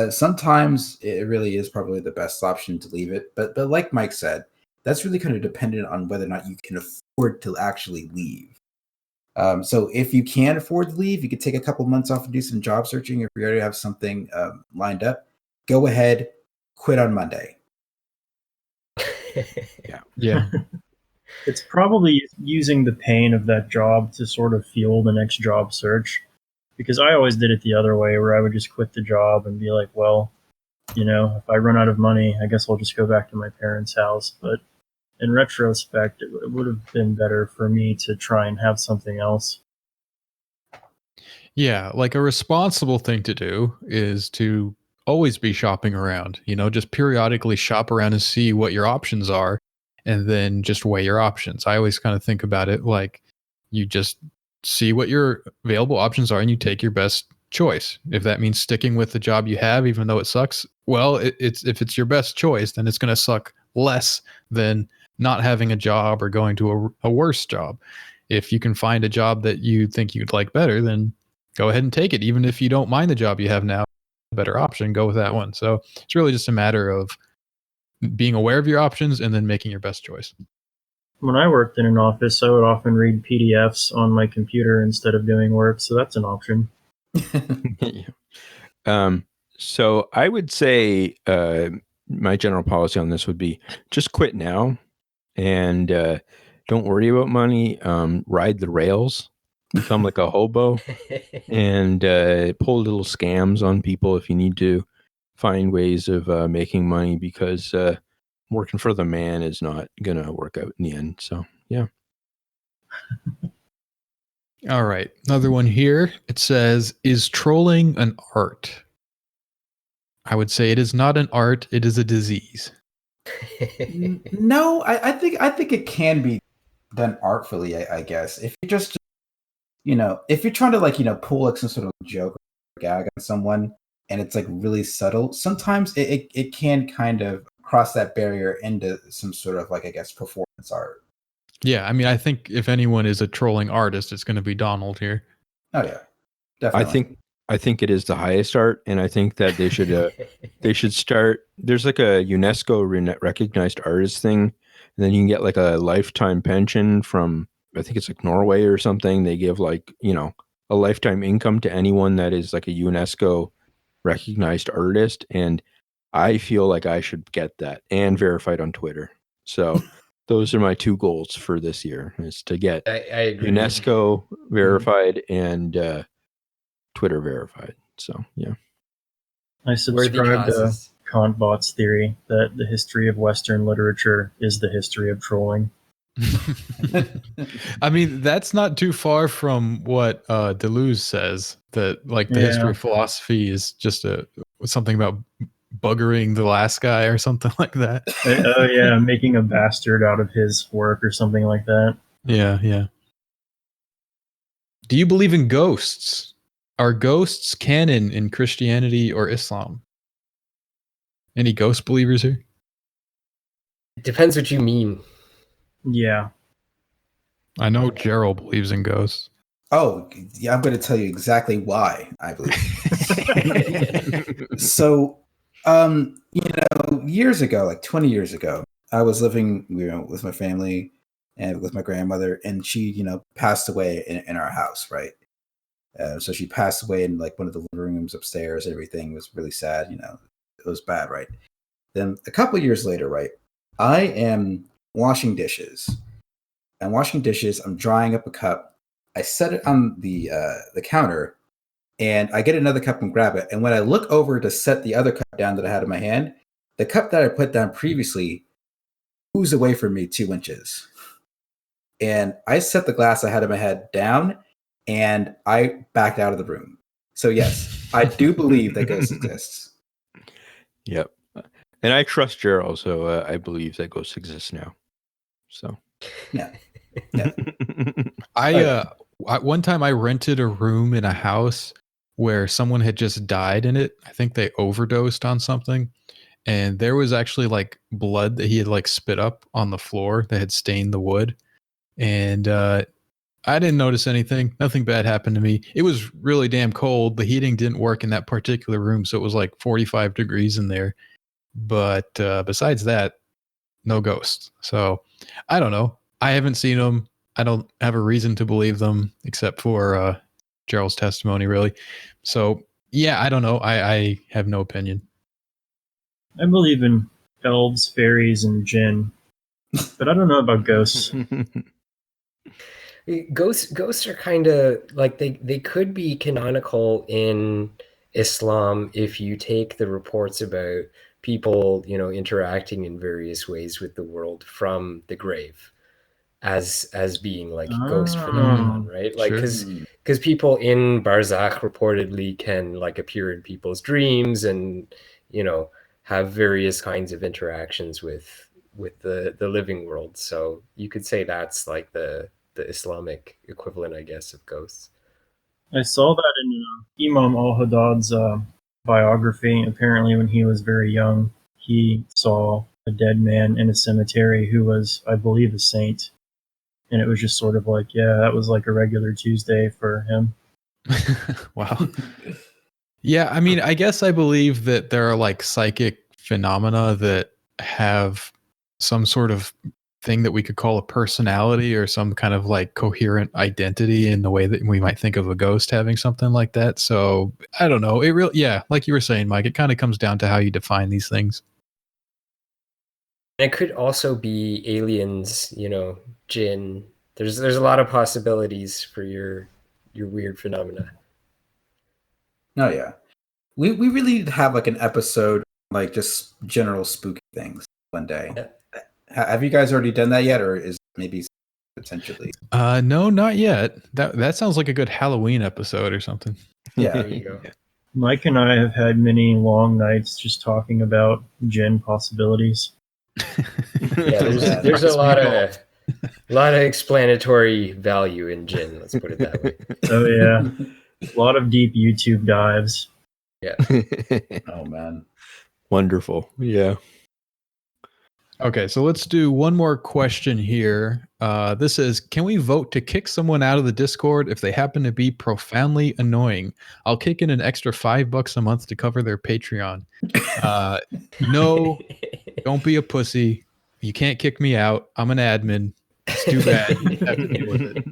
sometimes it really is probably the best option to leave it. But like Mike said, that's really kind of dependent on whether or not you can afford to actually leave. So if you can afford to leave, you could take a couple months off and do some job searching. If you already have something lined up, go ahead, quit on Monday. Yeah. It's probably using the pain of that job to sort of fuel the next job search. Because I always did it the other way, where I would just quit the job and be like, well, if I run out of money, I guess I'll just go back to my parents' house. But in retrospect, it would have been better for me to try and have something else. Yeah, like a responsible thing to do is to always be shopping around, just periodically shop around and see what your options are and then just weigh your options. I always kind of think about it like you just see what your available options are and you take your best choice. If that means sticking with the job you have, even though it sucks, well, if it's your best choice, then it's going to suck less than not having a job or going to a worse job. If you can find a job that you think you'd like better, then go ahead and take it. Even if you don't mind the job you have now, a better option, go with that one. So it's really just a matter of being aware of your options and then making your best choice. When I worked in an office, I would often read PDFs on my computer instead of doing work, so that's an option. So I would say my general policy on this would be just quit now and don't worry about money. Ride the rails, become like a hobo, and pull little scams on people if you need to. Find ways of making money, because working for the man is not going to work out in the end. So, yeah. All right. Another one here. It says, is trolling an art? I would say it is not an art. It is a disease. No, I think it can be done artfully, I guess. If you just, if you're trying to pull like some sort of joke or gag on someone and it's like really subtle, sometimes it can kind of cross that barrier into some sort of like, I guess, performance art. Yeah, I mean, I think if anyone is a trolling artist, it's going to be Donald here. Oh yeah, definitely. I think it is the highest art, and I think that they should start. There's like a UNESCO recognized artist thing, and then you can get like a lifetime pension from, I think it's like Norway or something. They give like a lifetime income to anyone that is like a UNESCO recognized artist, and I feel like I should get that and verified on Twitter. So those are my two goals for this year: is to get I agree. UNESCO verified and Twitter verified. So yeah, I subscribe to Kantbot's theory that the history of Western literature is the history of trolling. I mean, that's not too far from what Deleuze says, that like the history of philosophy is just something about buggering the last guy or something like that. Oh yeah, making a bastard out of his work or something like that. Yeah. Do you believe in ghosts? Are ghosts canon in Christianity or Islam? Any ghost believers here? It depends what you mean. Yeah. I know Jerel believes in ghosts. Oh, yeah, I'm going to tell you exactly why I believe. So, years ago, like 20 years ago, I was living, with my family, and with my grandmother, and she, passed away in our house, right? So she passed away in like one of the living rooms upstairs. Everything was really sad. It was bad, right? Then a couple of years later, right, I am washing dishes. I'm washing dishes. I'm drying up a cup. I set it on the counter, and I get another cup and grab it. And when I look over to set the other cup down that I had in my hand, the cup that I put down previously moves away from me 2 inches. And I set the glass I had in my head down, and I backed out of the room. So yes, I do believe that ghosts exists. Yep. And I trust Jerel, so I believe that ghosts exist now. So Yeah. One time I rented a room in a house where someone had just died in it. I think they overdosed on something, and there was actually like blood that he had like spit up on the floor that had stained the wood. And I didn't notice anything. Nothing bad happened to me. It was really damn cold. The heating didn't work in that particular room, so it was like 45 degrees in there. But besides that, no ghosts. So I don't know. I haven't seen them. I don't have a reason to believe them except for Gerald's testimony, really. So yeah, I don't know. I have no opinion. I believe in elves, fairies, and jinn, but I don't know about ghosts. Ghosts are kind of like they could be canonical in Islam if you take the reports about people, interacting in various ways with the world from the grave as being like ghost phenomenon, right? Like because people in Barzakh reportedly can like appear in people's dreams and have various kinds of interactions with the living world. So you could say that's like the Islamic equivalent, I guess, of ghosts. I saw that in Imam al-Haddad's biography. Apparently, when he was very young, he saw a dead man in a cemetery who was, I believe, a saint. And it was just sort of like, yeah, that was like a regular Tuesday for him. Wow. Yeah, I mean, I guess I believe that there are like psychic phenomena that have some sort of thing that we could call a personality or some kind of like coherent identity in the way that we might think of a ghost having something like that. So I don't know. It really, yeah, like you were saying, Mike, it kind of comes down to how you define these things. It could also be aliens, jinn. There's a lot of possibilities for your weird phenomena. Oh yeah, we really need to have like an episode like just general spooky things one day. Yeah. Have you guys already done that yet, or is maybe potentially? No, not yet. That sounds like a good Halloween episode or something. Yeah, There you go. Mike and I have had many long nights just talking about jinn possibilities. Yeah, there's a lot of explanatory value in jinn. Let's put it that way. So yeah, a lot of deep YouTube dives. Yeah. Oh man, wonderful. Yeah. Okay, so let's do one more question here. This is, can we vote to kick someone out of the Discord if they happen to be profoundly annoying? I'll kick in an extra $5 a month to cover their Patreon. No, don't be a pussy. You can't kick me out. I'm an admin. It's too bad. You have to deal with it.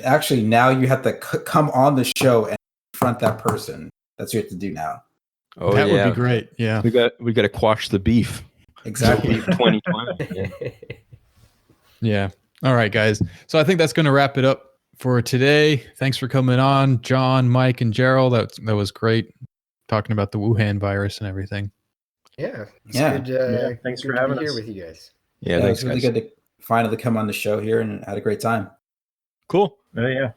Actually, now you have to come on the show and confront that person. That's what you have to do now. Oh, that yeah. would be great. Yeah. We got to quash the beef. Exactly. 2020. Yeah. Yeah. All right, guys. So I think that's going to wrap it up for today. Thanks for coming on, John, Mike, and Jerel. That was great talking about the Wuhan virus and everything. Yeah. Yeah. Good, thanks good for to having be here us. with you guys. Yeah, It thanks, was really guys. good to finally come on the show here and had a great time. Cool. Oh yeah.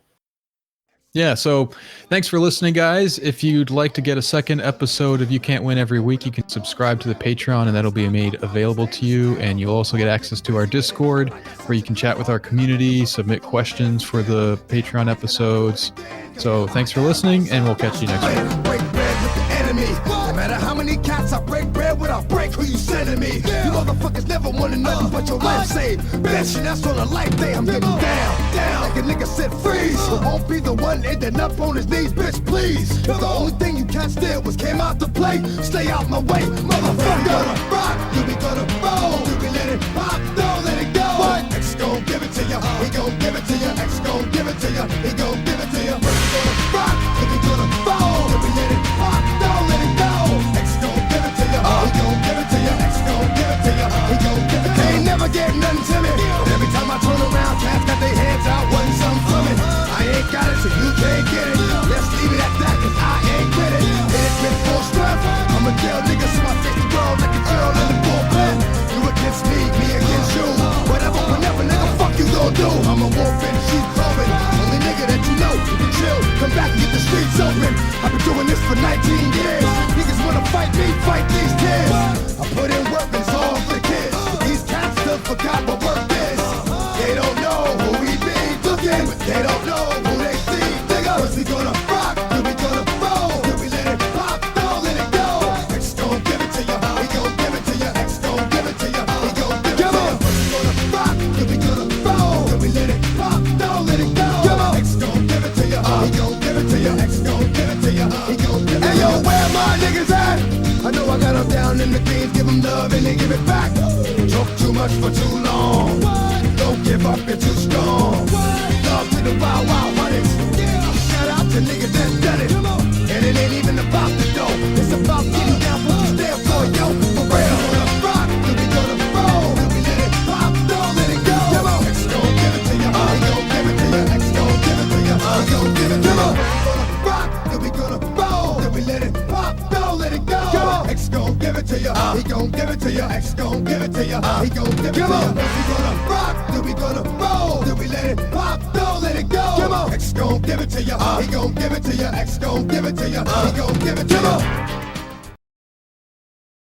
Yeah, so thanks for listening, guys. If you'd like to get a second episode of You Can't Win every week, you can subscribe to the Patreon, and that'll be made available to you. And you'll also get access to our Discord, where you can chat with our community, submit questions for the Patreon episodes. So thanks for listening, and we'll catch you next week. Break bread with the enemy. No matter how many cats I break bread with, I break who you sending me. You motherfuckers never wanted nothing but your life saved. Bitch, and that's on a life day. I'm getting down. Like a nigga said freeze. I won't be the one ending up on his knees, bitch, please. If the only thing you can't steal was came out to play, stay out my way, motherfucker. You be gonna rock, you be gonna roll. You be let it pop, don't let it go. What? Let's go. to you. He gon' give it to you. X gon' give it to you. He gon' give it to you. First we gonna rock, then we gonna fold. Then we let it pop, don't let it go. X gon' give it to you. He gon' give it to you. X gon' give it to you. He gon' give it to you. Ain't never get nothing to me. Every time I turn around, cats got their hands out, wanting something from it. I ain't got it, so you can't get it. Let's leave it at that, cause I ain't with it. Hit it with full strength. I'm a deal nigga, so I face the world like a girl in the bullpen. You against me against you. Whatever, whenever, nigga, fuck you gon' do. I'm a wolf in sheep clothing. Only nigga that you know, you can chill. Come back and get the streets open. I've been doing this for 19 years. Niggas wanna fight me, fight these tears. I put in work and it's all for the kids. These cats still forgot what work is. They don't know who we be looking, but they don't know who they see. Nigga, first we gonna rock, then we gonna roll. Then we let it pop, don't let it go. X gon' give it to you, he gon' give it to you. X gon' give it to you, he gon' give it to you. First we gonna rock, then we gonna roll. Then we let it pop, don't let it go. X gon' give it to you, he gon' give it to you. X gon' give it to you, he gon' give it to you. Hey yo, where my niggas at? I know I got them down in the greens, give them love and they give it back. Talk too much for too long. Don't give up, you're too strong. Love to the wild, wild hunters. Shout out to niggas that done it. And it ain't even about the dough. It's about getting down for what you stand for, yo. For real. Gonna rock, then we gonna roll. Then we let it pop, don't let it go. X gon' give it to you. He gon' give it to you. X gon' give it to you. He gon' give it to you. Gonna rock, then we gonna roll. Then we let it pop, don't let it go. X gon' give it to you. He gon' give it to you. X gon' give it to you. He gon' give it to you. First we gonna rock, then we gonna roll. Then we let it pop, don't let it go. X gon' give it to you. He gon' give it to you. X gon' give it to you. He gon' give it to you.